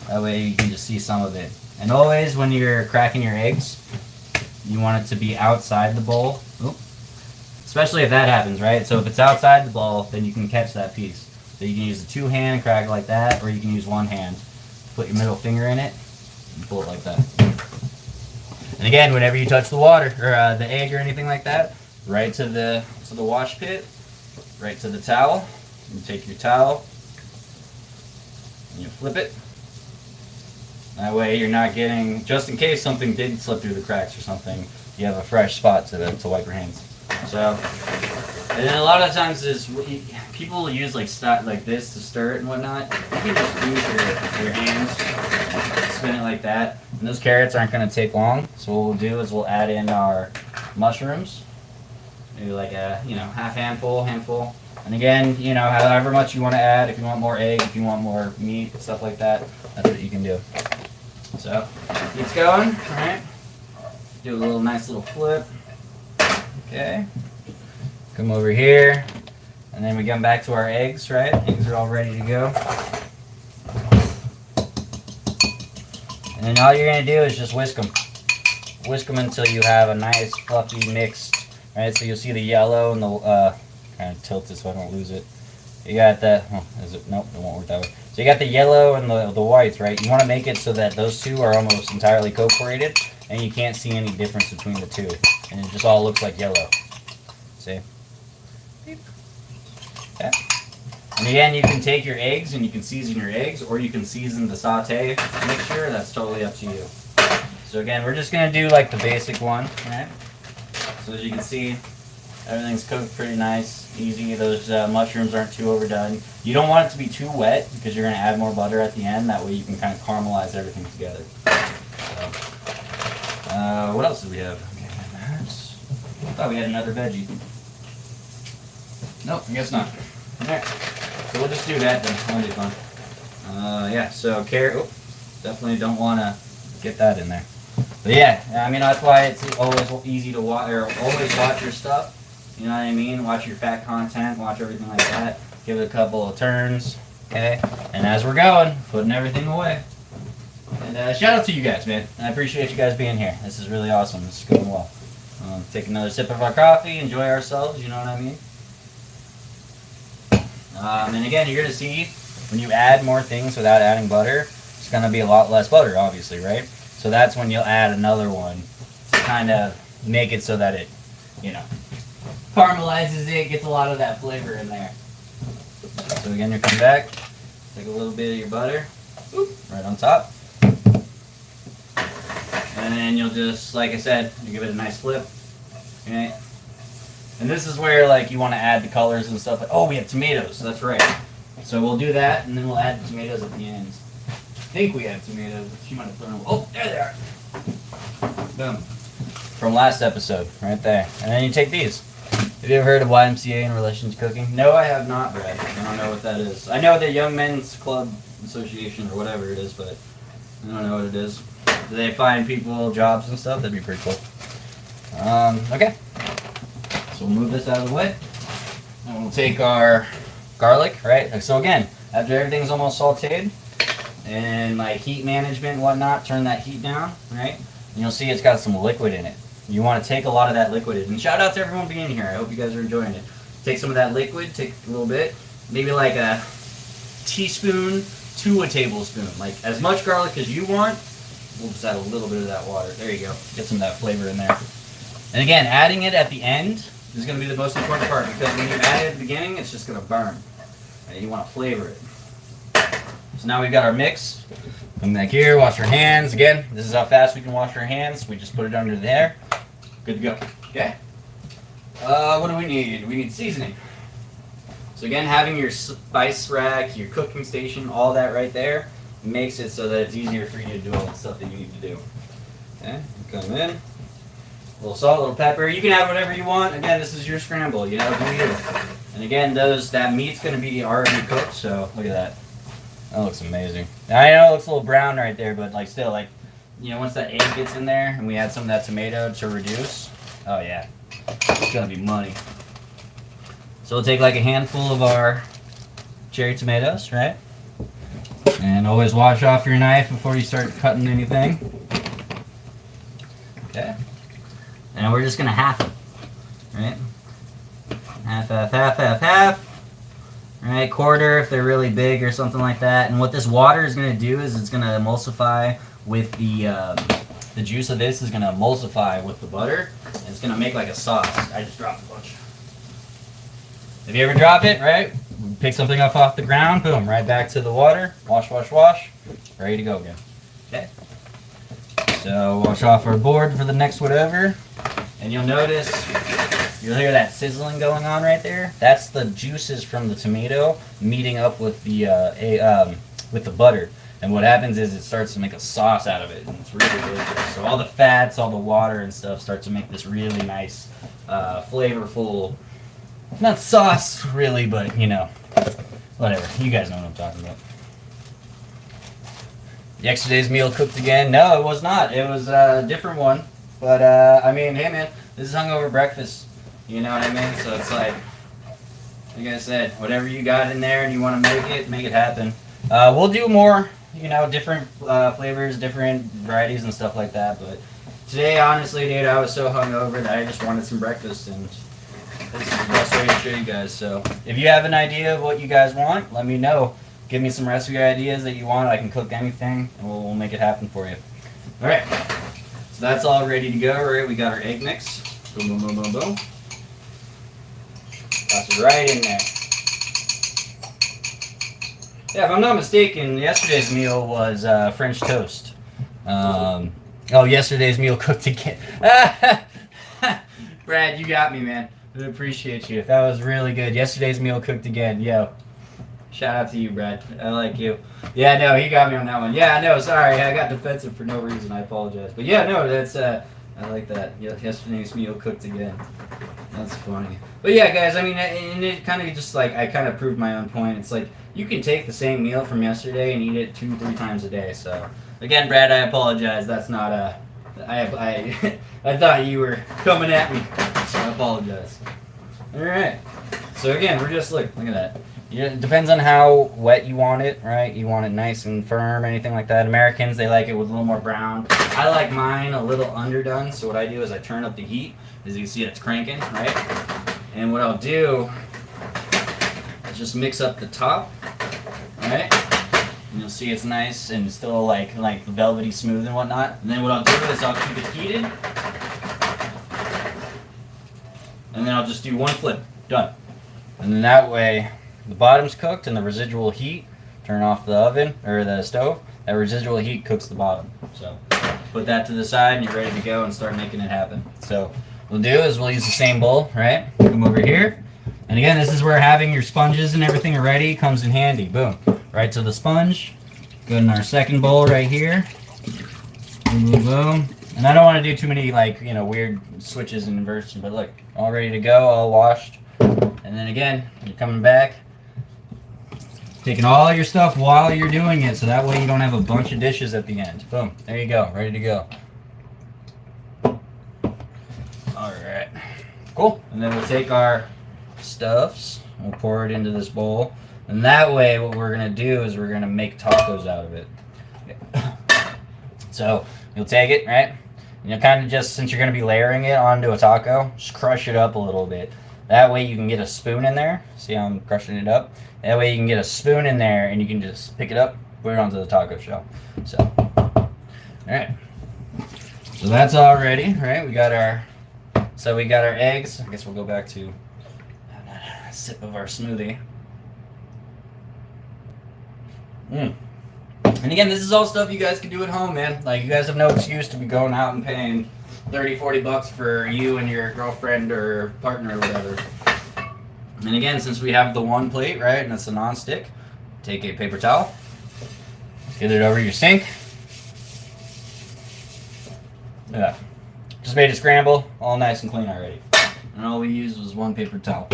That way you can just see some of it. And always when you're cracking your eggs, you want it to be outside the bowl. Oop. Especially if that happens, right? So if it's outside the bowl, then you can catch that piece. So you can use the 2-hand crack it like that, or you can use 1 hand. Put your middle finger in it and pull it like that. And again, whenever you touch the water or the egg or anything like that, right to the wash pit, right to the towel. You take your towel and you flip it. That way you're not getting, just in case something did slip through the cracks or something, you have a fresh spot to wipe your hands. So, and then a lot of times people will use like this to stir it and whatnot. You can just use your hands, spin it like that. And those carrots aren't going to take long. So what we'll do is we'll add in our mushrooms, maybe like a half handful. And again, however much you want to add. If you want more egg, if you want more meat, stuff like that, that's what you can do. So keeps going. All right. Do a nice little flip. Okay. Come over here, and then we come back to our eggs, right? Eggs are all ready to go. And then all you're gonna do is just whisk them. Whisk them until you have a nice fluffy mix, right? So you'll see the yellow and the, kind of tilt it so I don't lose it. You got the, nope, it won't work that way. So you got the yellow and the whites, right? You wanna make it so that those two are almost entirely cooperated, and you can't see any difference between the two. And it just all looks like yellow. See? Okay. And again, you can take your eggs and you can season your eggs, or you can season the saute mixture. That's totally up to you. So again, we're just gonna do like the basic one, right? So as you can see, everything's cooked pretty nice, easy. Those mushrooms aren't too overdone. You don't want it to be too wet because you're gonna add more butter at the end. That way you can kind of caramelize everything together. So, what else do we have? Okay, I thought we had another veggie. Nope, I guess not. Alright, so we'll just do that then. That'll be fun. Yeah, so carrot, definitely don't want to get that in there. But yeah, I mean, that's why it's always easy to watch, or always watch your stuff. You know what I mean? Watch your fat content, watch everything like that. Give it a couple of turns, okay? And as we're going, putting everything away. And shout out to you guys, man. I appreciate you guys being here. This is really awesome. This is going well. Take another sip of our coffee, enjoy ourselves, you know what I mean? And again, you're going to see when you add more things without adding butter, it's going to be a lot less butter, obviously, right? So that's when you'll add another one to kind of make it so that it, caramelizes it, gets a lot of that flavor in there. So again, you come back, take a little bit of your butter, right on top. And then you'll just, like I said, you give it a nice flip. Okay? And this is where you want to add the colors and stuff. Oh, we have tomatoes. That's right. So we'll do that, and then we'll add the tomatoes at the end. I think we have tomatoes. She might have thrown them. Oh, there they are. Boom. From last episode, right there. And then you take these. Have you ever heard of YMCA in relation to cooking? No, I have not, Brad. I don't know what that is. I know the Young Men's Club Association or whatever it is, but I don't know what it is. Do they find people jobs and stuff? That'd be pretty cool. Okay. So we'll move this out of the way. And we'll take our garlic, right? So again, after everything's almost sauteed, and heat management and whatnot, turn that heat down, right? And you'll see it's got some liquid in it. You want to take a lot of that liquid. And shout out to everyone being here. I hope you guys are enjoying it. Take some of that liquid, take a little bit, maybe like a teaspoon to a tablespoon. As much garlic as you want. We'll just add a little bit of that water. There you go. Get some of that flavor in there. And again, adding it at the end is going to be the most important part, because when you add it at the beginning, it's just going to burn. Right? You want to flavor it. So now we've got our mix. Come back here, wash our hands. Again, this is how fast we can wash our hands. We just put it under there. Good to go. Okay? What do we need? We need seasoning. So again, having your spice rack, your cooking station, all that right there, makes it so that it's easier for you to do all the stuff that you need to do. Okay, come in. A little salt, a little pepper. You can add whatever you want. Again, this is your scramble, do you. And again, that meat's going to be already cooked, so look at that. That looks amazing. Now, I know it looks a little brown right there, but still, once that egg gets in there and we add some of that tomato to reduce, oh yeah, it's going to be money. So we'll take like a handful of our cherry tomatoes, right? And always wash off your knife before you start cutting anything. Okay. And we're just gonna half them, right? Half, half, half, half, half. Right, quarter if they're really big or something like that. And what this water is gonna do is it's gonna emulsify with the juice of this is gonna emulsify with the butter. And it's gonna make like a sauce. I just dropped a bunch. Have you ever dropped it, right? Pick something up off the ground, boom, right back to the water. Wash, wash, wash. Ready to go again. Okay. So wash off our board for the next whatever. And you'll notice, you'll hear that sizzling going on right there. That's the juices from the tomato meeting up with the butter. And what happens is it starts to make a sauce out of it, and it's really delicious. So all the fats, all the water and stuff start to make this really nice, flavorful, not sauce really, but you know, whatever. You guys know what I'm talking about. Yesterday's meal cooked again? No, it was not. It was a different one. But I mean, hey man, this is hungover breakfast. You know what I mean? So it's like I said, whatever you got in there and you want to make it happen. We'll do more, you know, different flavors, different varieties and stuff like that. But today, honestly, dude, I was so hungover that I just wanted some breakfast, and this is the best way to show you guys. So if you have an idea of what you guys want, let me know. Give me some recipe ideas that you want. I can cook anything, and we'll make it happen for you. All right. So that's all ready to go, right? We got our egg mix. Boom, boom, boom, boom, boom. Toss it right in there. Yeah, if I'm not mistaken, yesterday's meal was French toast. Yesterday's meal cooked again. Brad, you got me, man. I appreciate you. That was really good. Yesterday's meal cooked again. Yo. Shout out to you, Brad. I like you. Yeah, no, he got me on that one. Yeah, no, sorry. I got defensive for no reason. I apologize. But yeah, no, that's, I like that. Yesterday's meal cooked again. That's funny. But yeah, guys, I mean, and it kind of just like, I kind of proved my own point. It's like, you can take the same meal from yesterday and eat it 2-3 times a day. So, again, Brad, I apologize. That's not I thought you were coming at me. So I apologize. All right. So again, we're just, look at that. It depends on how wet you want it, right? You want it nice and firm, anything like that. Americans, they like it with a little more brown. I like mine a little underdone, so what I do is I turn up the heat. As you can see, it's cranking, right? And what I'll do is just mix up the top, right? And you'll see it's nice and still like velvety smooth and whatnot. And then what I'll do is I'll keep it heated. And then I'll just do one flip. Done. And then that way, the bottom's cooked and the residual heat, turn off the oven or the stove, that residual heat cooks the bottom. So put that to the side and you're ready to go and start making it happen. So what we'll do is we'll use the same bowl, right? Come over here. And again, this is where having your sponges and everything ready comes in handy. Boom. Right to the sponge. Go in our second bowl right here. Boom, boom, boom. And I don't want to do too many weird switches and inversions, but look, all ready to go, all washed. And then again, you're coming back, taking all your stuff while you're doing it, so that way you don't have a bunch of dishes at the end. Boom, there you go, ready to go. All right, cool. And then we'll take our stuffs, we'll pour it into this bowl, and that way what we're gonna do is we're gonna make tacos out of it. So you'll take it, right? And you'll kind of just, since you're gonna be layering it onto a taco, just crush it up a little bit. That way you can get a spoon in there. See how I'm crushing it up? That way you can get a spoon in there and you can just pick it up, put it onto the taco shell. So, all right. So that's all ready, right? We got our eggs. I guess we'll go back to a sip of our smoothie. And again, this is all stuff you guys can do at home, man. Like, you guys have no excuse to be going out and paying $30-40 for you and your girlfriend or partner or whatever. And again, since we have the one plate, right, and it's a non-stick, take a paper towel, get it over your sink. Look at that. Just made a scramble, all nice and clean already. And all we used was one paper towel.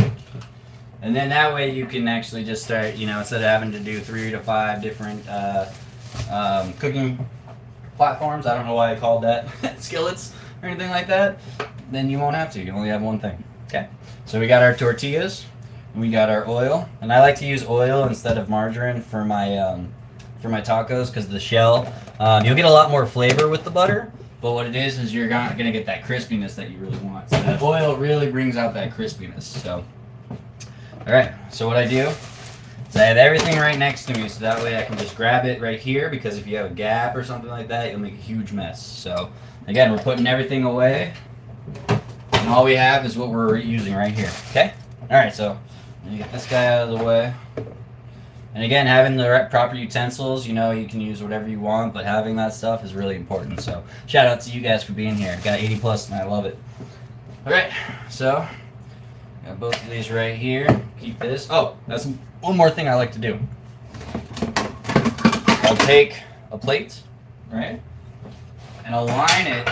And then that way you can actually just start, instead of having to do 3 to 5 different cooking platforms, I don't know why I called that skillets or anything like that, then you won't have to. You only have one thing. Okay. So we got our tortillas, We got our oil, and I like to use oil instead of margarine for my tacos because the shell. You'll get a lot more flavor with the butter, but what it is you're not gonna get that crispiness that you really want. So that oil really brings out that crispiness. So, all right. So what I do is I have everything right next to me, so that way I can just grab it right here. Because if you have a gap or something like that, you'll make a huge mess. So again, we're putting everything away, and all we have is what we're using right here. Okay. All right. So. You get this guy out of the way. And again, having the proper utensils, you can use whatever you want, but having that stuff is really important. So shout out to you guys for being here. Got 80 plus and I love it. All right, so got both of these right here. Keep this. Oh, that's one more thing I like to do. I'll take a plate, right, and align it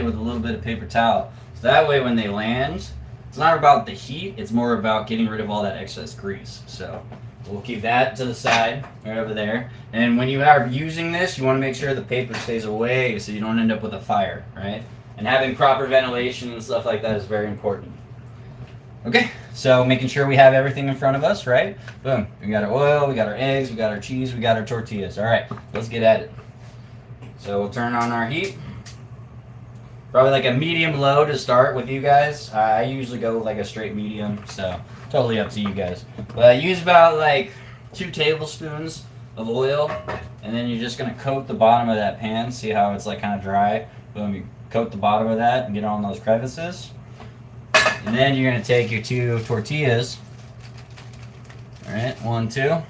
with a little bit of paper towel. So that way when they land, it's not about the heat, it's more about getting rid of all that excess grease. So we'll keep that to the side, right over there. And when you are using this, you want to make sure the paper stays away so you don't end up with a fire, right? And having proper ventilation and stuff like that is very important. Okay, so making sure we have everything in front of us, right? Boom, we got our oil, we got our eggs, we got our cheese, we got our tortillas. All right, let's get at it. So we'll turn on our heat. Probably like a medium low to start with you guys. I usually go like a straight medium, so totally up to you guys. But use about like 2 tablespoons of oil, and then you're just gonna coat the bottom of that pan. See how it's like kind of dry? Boom, you coat the bottom of that and get on those crevices. And then you're gonna take your 2 tortillas. All right, 1, 2. And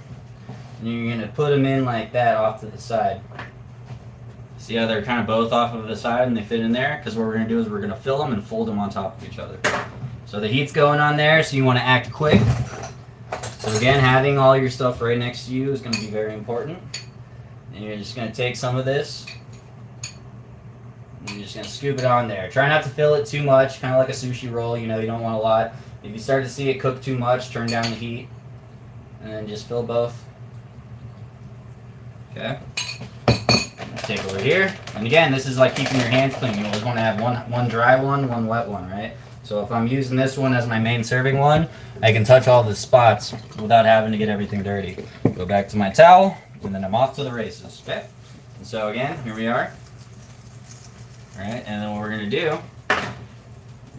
you're gonna put them in like that off to the side. See how they're kind of both off of the side and they fit in there? Because what we're going to do is we're going to fill them and fold them on top of each other. So the heat's going on there, so you want to act quick. So again, having all your stuff right next to you is going to be very important. And you're just going to take some of this, and you're just going to scoop it on there. Try not to fill it too much, kind of like a sushi roll. You don't want a lot. If you start to see it cook too much, turn down the heat. And then just fill both. Okay. Take over here, and again, this is like keeping your hands clean. You always want to have one dry one wet one, right? So if I'm using this one as my main serving one, I can touch all the spots without having to get everything dirty. Go back to my towel, and then I'm off to the races. Okay. And so again, here we are. All right, and then what we're gonna do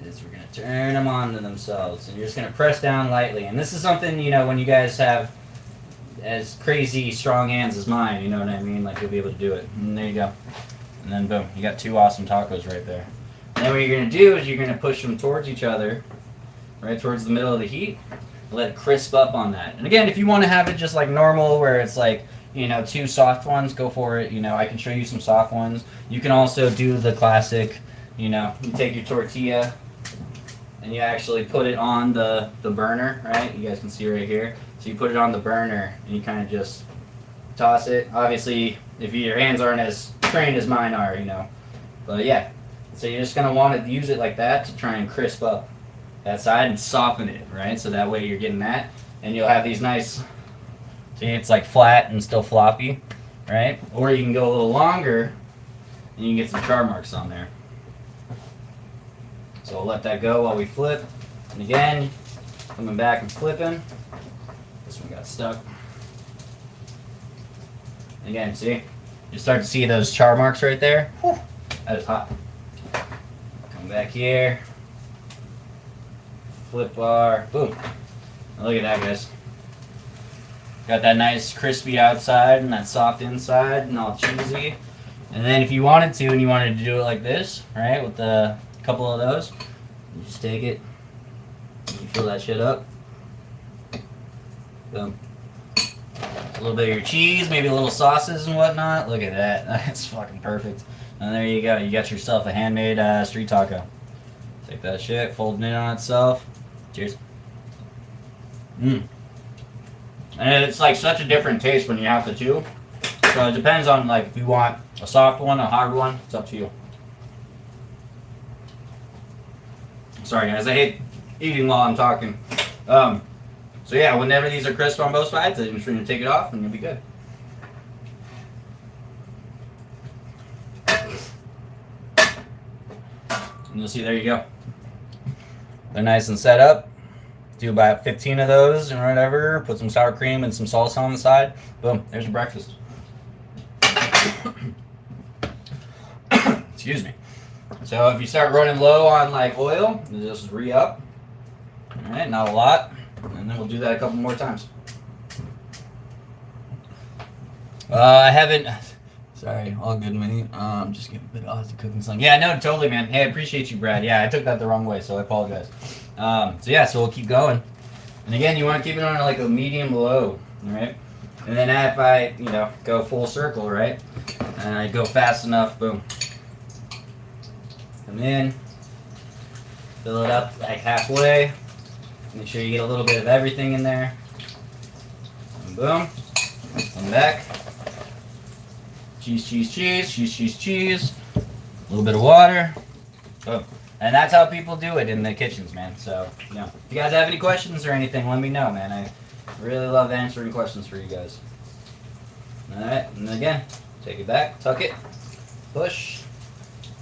is we're gonna turn them on to themselves, and you're just gonna press down lightly. And this is something when you guys have as crazy strong hands as mine, you know what I mean? Like you'll be able to do it. And there you go. And then boom, you got 2 awesome tacos right there. And then what you're gonna do is you're gonna push them towards each other, right towards the middle of the heat. Let it crisp up on that. And again, if you want to have it just like normal, where it's like 2 soft ones, go for it. I can show you some soft ones. You can also do the classic. You take your tortilla and you actually put it on the burner, right? You guys can see right here. So you put it on the burner and you kind of just toss it. Obviously, if your hands aren't as trained as mine are, But yeah, so you're just going to want to use it like that to try and crisp up that side and soften it, right? So that way you're getting that. And you'll have these nice, see, it's like flat and still floppy, right? Or you can go a little longer and you can get some char marks on there. So we'll let that go while we flip. And again, coming back and flipping. This one got stuck. Again, see? You start to see those char marks right there. Whew, that is hot. Come back here. Flip bar. Boom. Now look at that, guys. Got that nice crispy outside and that soft inside and all cheesy. And then if you wanted to and you wanted to do it like this, right, with a couple of those, you just take it, you fill that shit up. Boom. A little bit of your cheese, maybe a little sauces and whatnot. Look at that. That's fucking perfect. And there you go. You got yourself a handmade street taco. Take that shit, fold it in on itself. Cheers. Mmm. And it's like such a different taste when you have the 2. So it depends on like if you want a soft one, a hard one. It's up to you. Sorry guys, I hate eating while I'm talking. So yeah, whenever these are crisp on both sides, I'm just going to take it off and you'll be good. And you'll see, there you go. they're nice and set up. Do about 15 of those and whatever. Put some sour cream and some salsa on the side. Boom, there's your breakfast. Excuse me. So if you start running low on like oil, just re-up. All right, not a lot, and then we'll do that a couple more times. I haven't. Sorry, all good, mate. Just give a bit of the cooking something. Yeah, no, totally, man. Hey, I appreciate you, Brad. Yeah, I took that the wrong way, so I apologize. So we'll keep going. And again, you want to keep it on like a medium low, all right? And then if I, go full circle, right? And I go fast enough, boom. Come in, fill it up like halfway. Make sure you get a little bit of everything in there. And boom. Come back. Cheese, cheese, cheese, cheese, cheese, cheese. A little bit of water. Boom. And that's how people do it in the kitchens, man. So, if you guys have any questions or anything, let me know, man. I really love answering questions for you guys. Alright, and again, take it back, tuck it, push,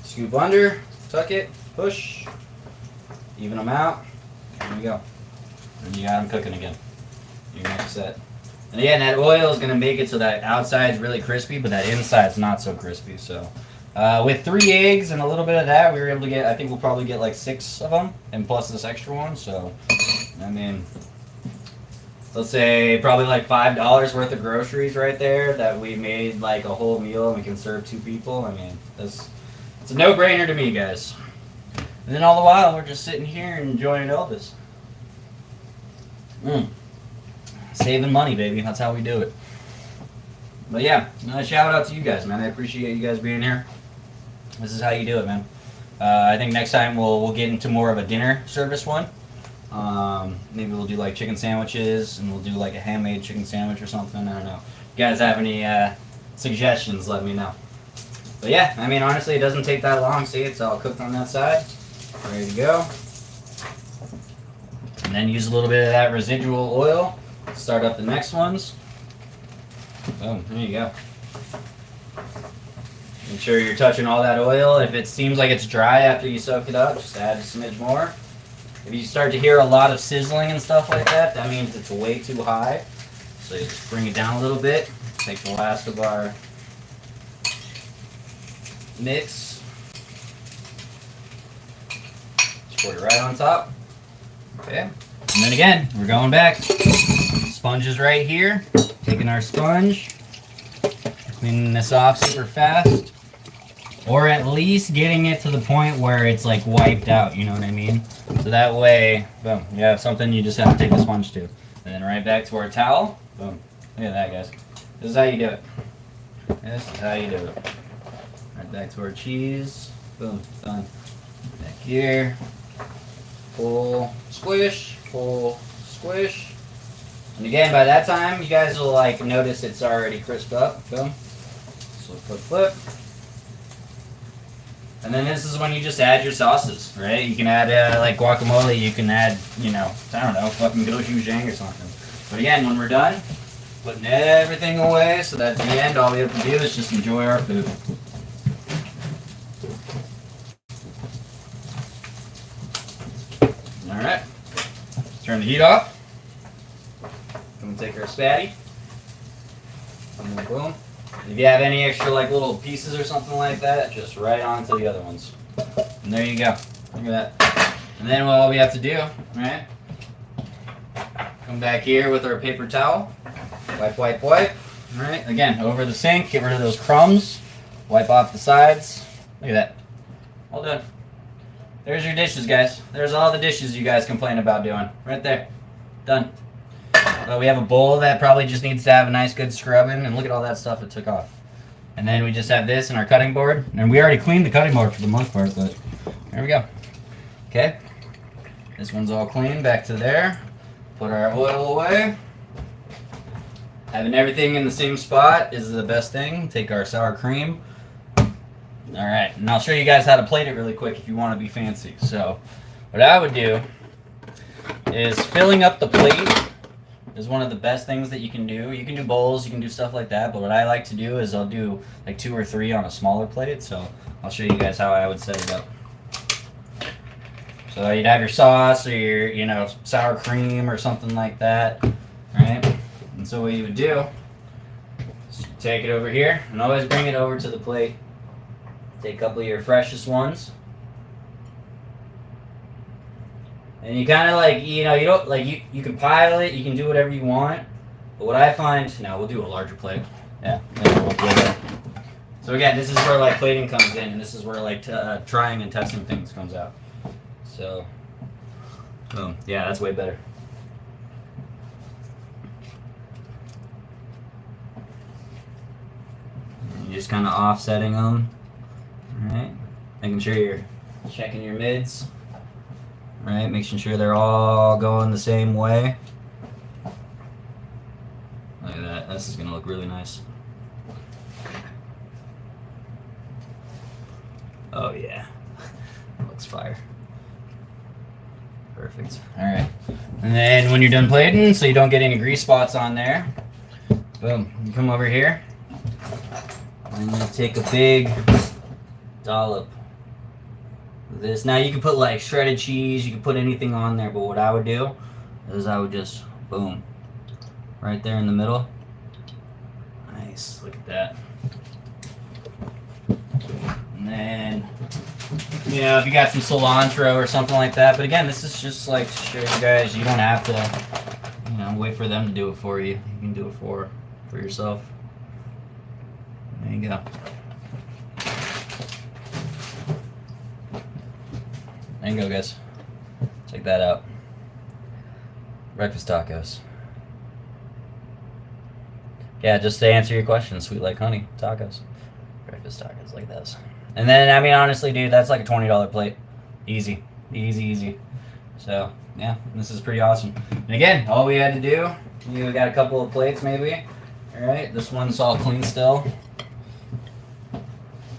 scoop under, tuck it, push, even them out. There you go. And you got them cooking again. You're next set. And again, that oil is going to make it so that outside's really crispy, but that inside's not so crispy. So, with 3 eggs and a little bit of that, we were able to get, I think we'll probably get like 6 of them, and plus this extra one. So, I mean, let's say probably like $5 worth of groceries right there that we made like a whole meal and we can serve 2 people. I mean, it's a no-brainer to me, guys. And then all the while, we're just sitting here and enjoying Elvis. Saving money, baby. That's how we do it. But yeah, shout out to you guys, man. I appreciate you guys being here. This is how you do it, man. I think next time we'll get into more of a dinner service one. Maybe we'll do like chicken sandwiches, and we'll do like a handmade chicken sandwich or something. I don't know. If you guys have any suggestions, let me know. But yeah, I mean, honestly, it doesn't take that long. See, it's all cooked on that side. Ready to go. And then use a little bit of that residual oil. Start up the next ones. Boom, there you go. Make sure you're touching all that oil. If it seems like it's dry after you soak it up, just add a smidge more. If you start to hear a lot of sizzling and stuff like that, that means it's way too high. So you just bring it down a little bit. Take the last of our mix. Just pour it right on top. Okay. And then again, we're going back. Sponge is right here. Taking our sponge, cleaning this off super fast, or at least getting it to the point where it's like wiped out, you know what I mean? So that way, boom, you have something you just have to take the sponge to. And then right back to our towel, boom. Look at that, guys. This is how you do it. This is how you do it. Right back to our cheese, boom, done. Back here, pull, squish, squish. And again, by that time, you guys will like notice it's already crisped up. Boom. So flip. And then this is when you just add your sauces, right? You can add like guacamole. You can add, I don't know, fucking gochujang or something. But again, when we're done, putting everything away, so that at the end, all we have to do is just enjoy our food. All right. Turn the heat off. I'm gonna take our spatty. And then boom. If you have any extra like little pieces or something like that, just right onto the other ones. And there you go. Look at that. And then all we have to do, right? Come back here with our paper towel. Wipe. Alright, again, over the sink, get rid of those crumbs. Wipe off the sides. Look at that. All done. There's your dishes, guys. There's all the dishes you guys complain about doing. Right there. Done. We have a bowl that probably just needs to have a nice good scrubbing, and look at all that stuff it took off. And then we just have this in our cutting board, and we already cleaned the cutting board for the most part, but there we go. Okay, this one's all clean, back to there. Put our oil away. Having everything in the same spot is the best thing. Take our sour cream. Alright, and I'll show you guys how to plate it really quick if you want to be fancy. So, what I would do is filling up the plate is one of the best things that you can do. You can do bowls, you can do stuff like that, but what I like to do is I'll do like 2 or 3 on a smaller plate. So I'll show you guys how I would set it up. So you'd have your sauce or your, sour cream or something like that, right? And so what you would do is you take it over here and always bring it over to the plate. Take a couple of your freshest ones. And you kind of like, you don't, like, you can pile it, you can do whatever you want. But what I find, now we'll do a larger plate. Yeah, we'll do that. So again, this is where like plating comes in, and this is where like trying and testing things comes out. So, boom. Yeah, that's way better. And you're just kind of offsetting them, right? Making sure you're checking your mids, right? Making sure they're all going the same way. Look at that. This is gonna look really nice. Oh yeah, looks fire. Perfect. All right, and then when you're done plating, so you don't get any grease spots on there, boom, you come over here and you take a big dollop of this. Now you can put like shredded cheese, you can put anything on there, but what I would do is I would just boom, right there in the middle. Nice, look at that. And then, if you got some cilantro or something like that. But again, this is just like to show you guys, you don't have to, wait for them to do it for you. You can do it for yourself. There you go. There you go, guys. Check that out. Breakfast tacos. Yeah, just to answer your question, sweet like honey tacos. Breakfast tacos like this. And then, I mean, honestly, dude, that's like a $20 plate. Easy. Easy, easy. So, yeah, this is pretty awesome. And again, all we had to do, you got a couple of plates maybe. All right, this one's all clean still.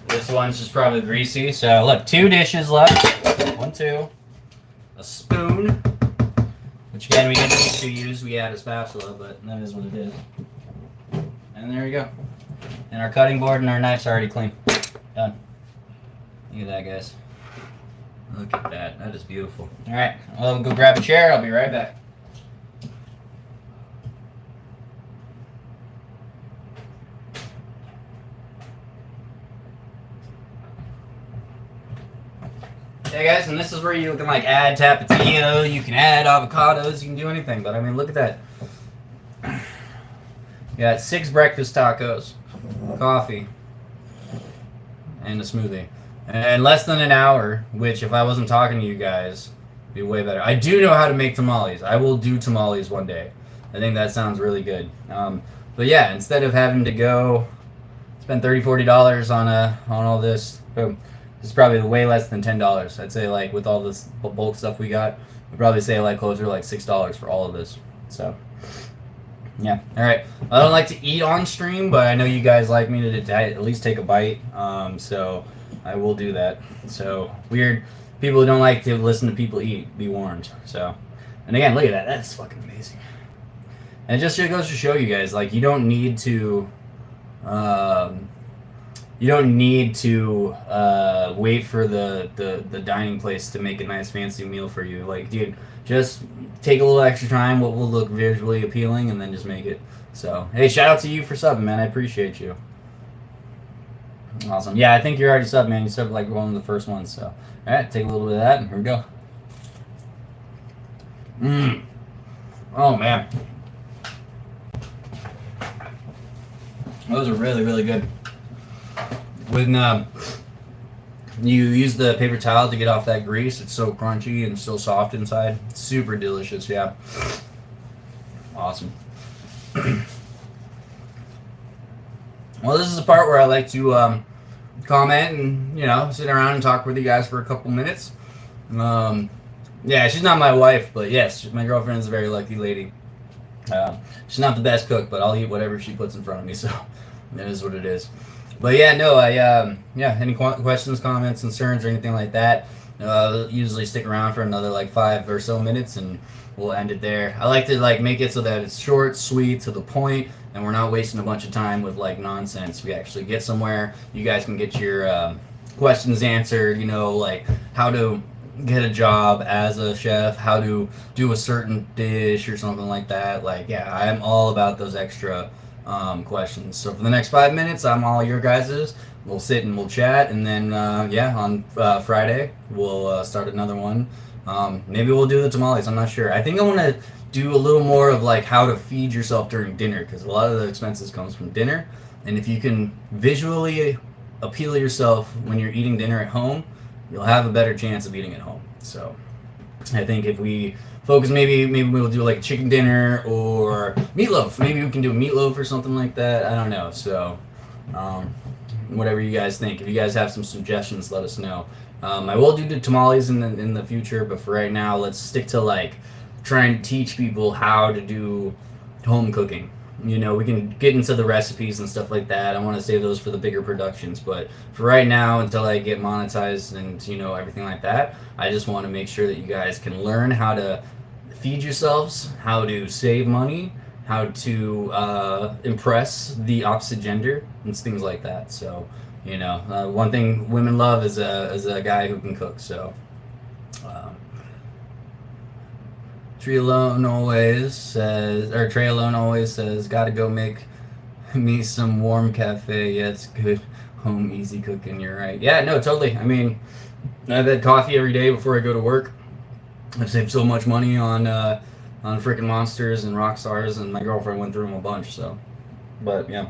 This one's just probably greasy. So, look, 2 dishes left. 1, 2. A spoon, which again, we didn't need to use. We had a spatula, but that is what it is. And there you go. And our cutting board and our knife's already clean. Done. Look at that, guys. Look at that. That is beautiful. All right. I'll go grab a chair. I'll be right back. Okay, guys, and this is where you can like add tapatio. You can add avocados. You can do anything. But I mean, look at that. You got 6 breakfast tacos, coffee, and a smoothie. And less than an hour, which if I wasn't talking to you guys, would be way better. I do know how to make tamales. I will do tamales one day. I think that sounds really good. But yeah, instead of having to go spend $30, $40 on all this, boom. It's probably way less than $10. I'd say like with all this bulk stuff we got, we'd probably say like closer to like $6 for all of this. So yeah, all right. I don't like to eat on stream, but I know you guys like me to at least take a bite. So I will do that. So weird people who don't like to listen to people eat, be warned. So, and again, look at that. That's fucking amazing. And it just goes to show you guys, like, you don't need to wait for the dining place to make a nice fancy meal for you. Like, dude, just take a little extra time, what will look visually appealing, and then just make it. So, hey, shout out to you for subbing, man. I appreciate you. Awesome. Yeah, I think you're already subbed, man. You subbed like one of the first ones. So, all right, take a little bit of that, and here we go. Oh, man. Those are really, really good. When you use the paper towel to get off that grease, it's so crunchy and so soft inside. It's super delicious, yeah. Awesome. Well, this is the part where I like to comment and, sit around and talk with you guys for a couple minutes. Yeah, she's not my wife, but yes, my girlfriend is a very lucky lady. She's not the best cook, but I'll eat whatever she puts in front of me, so that is what it is. But yeah, no, any questions, comments, concerns, or anything like that, usually stick around for another like 5 or so minutes, and we'll end it there. I like to make it so that it's short, sweet, to the point, and we're not wasting a bunch of time with like nonsense. We actually get somewhere. You guys can get your questions answered. Like how to get a job as a chef, how to do a certain dish or something like that. Like, yeah, I'm all about those extra questions. So for the next 5 minutes, I'm all your guys's. We'll sit and we'll chat, and then yeah, on Friday we'll start another one. Maybe we'll do the tamales. I'm not sure. I think I want to do a little more of like how to feed yourself during dinner, because a lot of the expenses comes from dinner, and if you can visually appeal yourself when you're eating dinner at home, you'll have a better chance of eating at home. So I think if we focus, maybe we'll do like a chicken dinner or meatloaf. Maybe we can do a meatloaf or something like that. I don't know. So whatever you guys think. If you guys have some suggestions, let us know. I will do the tamales in the future, but for right now, let's stick to like trying to teach people how to do home cooking. You know, we can get into the recipes and stuff like that. I want to save those for the bigger productions, but for right now, until I get monetized and everything like that, I just want to make sure that you guys can learn how to feed yourselves, how to save money, how to impress the opposite gender, and things like that. So, one thing women love is a guy who can cook. So, Trey Alone always says, gotta go make me some warm cafe. Yeah, it's good home easy cooking. You're right. Yeah, no, totally. I mean, I've had coffee every day before I go to work. I've saved so much money on freaking Monsters and Rockstars, and my girlfriend went through them a bunch. So, but yeah.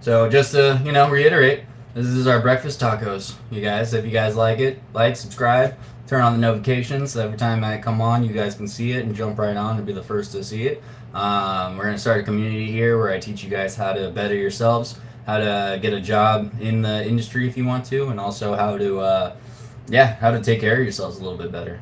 So just to reiterate, this is our breakfast tacos, you guys. If you guys like it, subscribe, turn on the notifications so every time I come on, you guys can see it and jump right on and be the first to see it. We're going to start a community here where I teach you guys how to better yourselves, how to get a job in the industry if you want to, and also how to take care of yourselves a little bit better.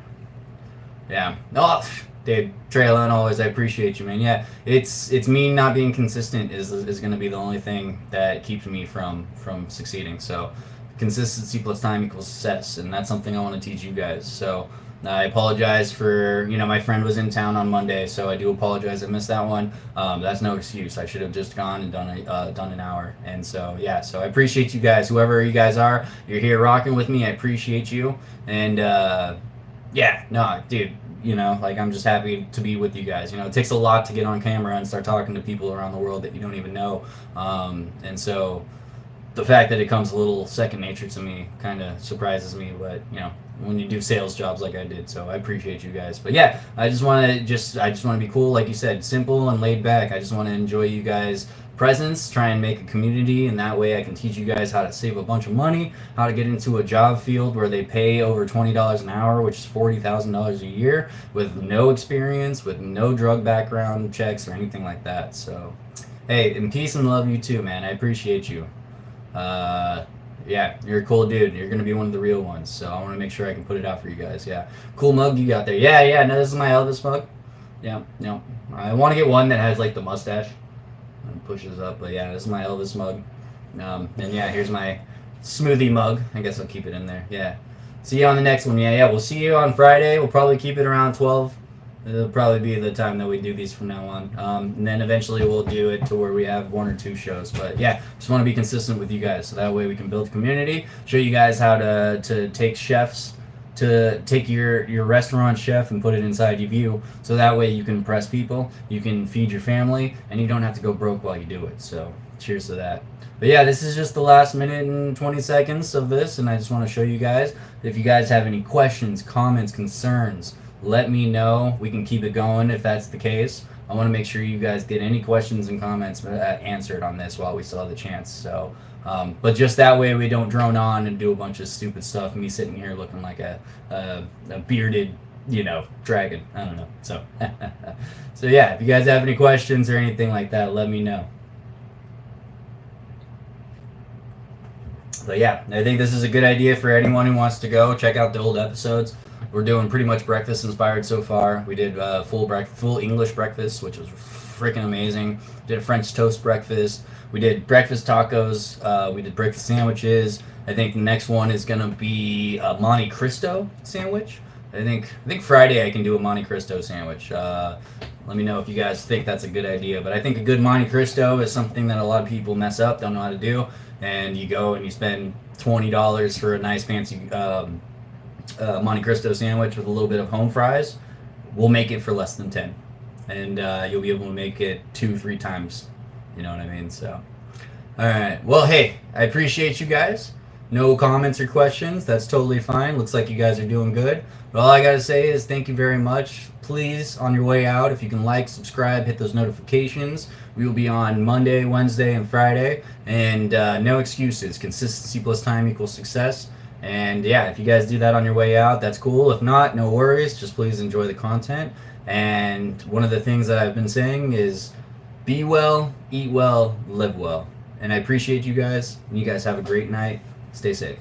Yeah. Oh, dude, Trey Alone always, I appreciate you, man. Yeah, it's me not being consistent is going to be the only thing that keeps me from succeeding. So consistency plus time equals success, and that's something I want to teach you guys. So I apologize for, my friend was in town on Monday, so I do apologize. I missed that one. That's no excuse. I should have just gone and done an hour. And so, yeah, so I appreciate you guys. Whoever you guys are, you're here rocking with me. I appreciate you. And, yeah, no, dude, I'm just happy to be with you guys. It takes a lot to get on camera and start talking to people around the world that you don't even know. And so the fact that it comes a little second nature to me kind of surprises me, but when you do sales jobs like I did, so I appreciate you guys. But yeah, I just want to be cool, like you said, simple and laid back. I just want to enjoy you guys' presence, try and make a community, and that way I can teach you guys how to save a bunch of money, how to get into a job field where they pay over $20 an hour, which is $40,000 a year, with no experience, with no drug background checks or anything like that. So, hey, and peace and love you too, man. I appreciate you. Yeah, you're a cool dude. You're gonna be one of the real ones. So I want to make sure I can put it out for you guys. Yeah, cool mug you got there. Yeah. No, this is my Elvis mug. Yeah. I want to get one that has like the mustache and pushes up. But yeah, this is my Elvis mug. And yeah, here's my smoothie mug. I guess I'll keep it in there. Yeah. See you on the next one. Yeah. We'll see you on Friday. We'll probably keep it around 12. It'll probably be the time that we do these from now on. And then eventually we'll do it to where we have 1 or 2 shows. But yeah, just want to be consistent with you guys. So that way we can build a community, show you guys how to take chefs, to take your restaurant chef and put it inside of you. So that way you can impress people, you can feed your family, and you don't have to go broke while you do it. So cheers to that. But yeah, this is just the last minute and 20 seconds of this. And I just want to show you guys, if you guys have any questions, comments, concerns, let me know. We can keep it going if that's the case. I want to make sure you guys get any questions and comments answered on this while we still have the chance. So, but just that way we don't drone on and do a bunch of stupid stuff. Me sitting here looking like a bearded, dragon. I don't know. So, so yeah, if you guys have any questions or anything like that, let me know. But yeah, I think this is a good idea for anyone who wants to go check out the old episodes. We're doing pretty much breakfast inspired so far. We did full English breakfast, which was freaking amazing. Did a French toast breakfast. We did breakfast tacos. We did breakfast sandwiches. I think the next one is gonna be a Monte Cristo sandwich. I think Friday I can do a Monte Cristo sandwich. Let me know if you guys think that's a good idea. But I think a good Monte Cristo is something that a lot of people mess up, don't know how to do, and you go and you spend $20 for a nice fancy Monte Cristo sandwich with a little bit of home fries, we'll make it for less than 10. And you'll be able to make it 2-3 times. You know what I mean? So, all right. Well, hey, I appreciate you guys. No comments or questions. That's totally fine. Looks like you guys are doing good. But all I got to say is thank you very much. Please, on your way out, if you can like, subscribe, hit those notifications. We will be on Monday, Wednesday, and Friday. And no excuses. Consistency plus time equals success. And yeah, if you guys do that on your way out, that's cool. If not, no worries. Just please enjoy the content. And one of the things that I've been saying is be well, eat well, live well. And I appreciate you guys. And you guys have a great night. Stay safe.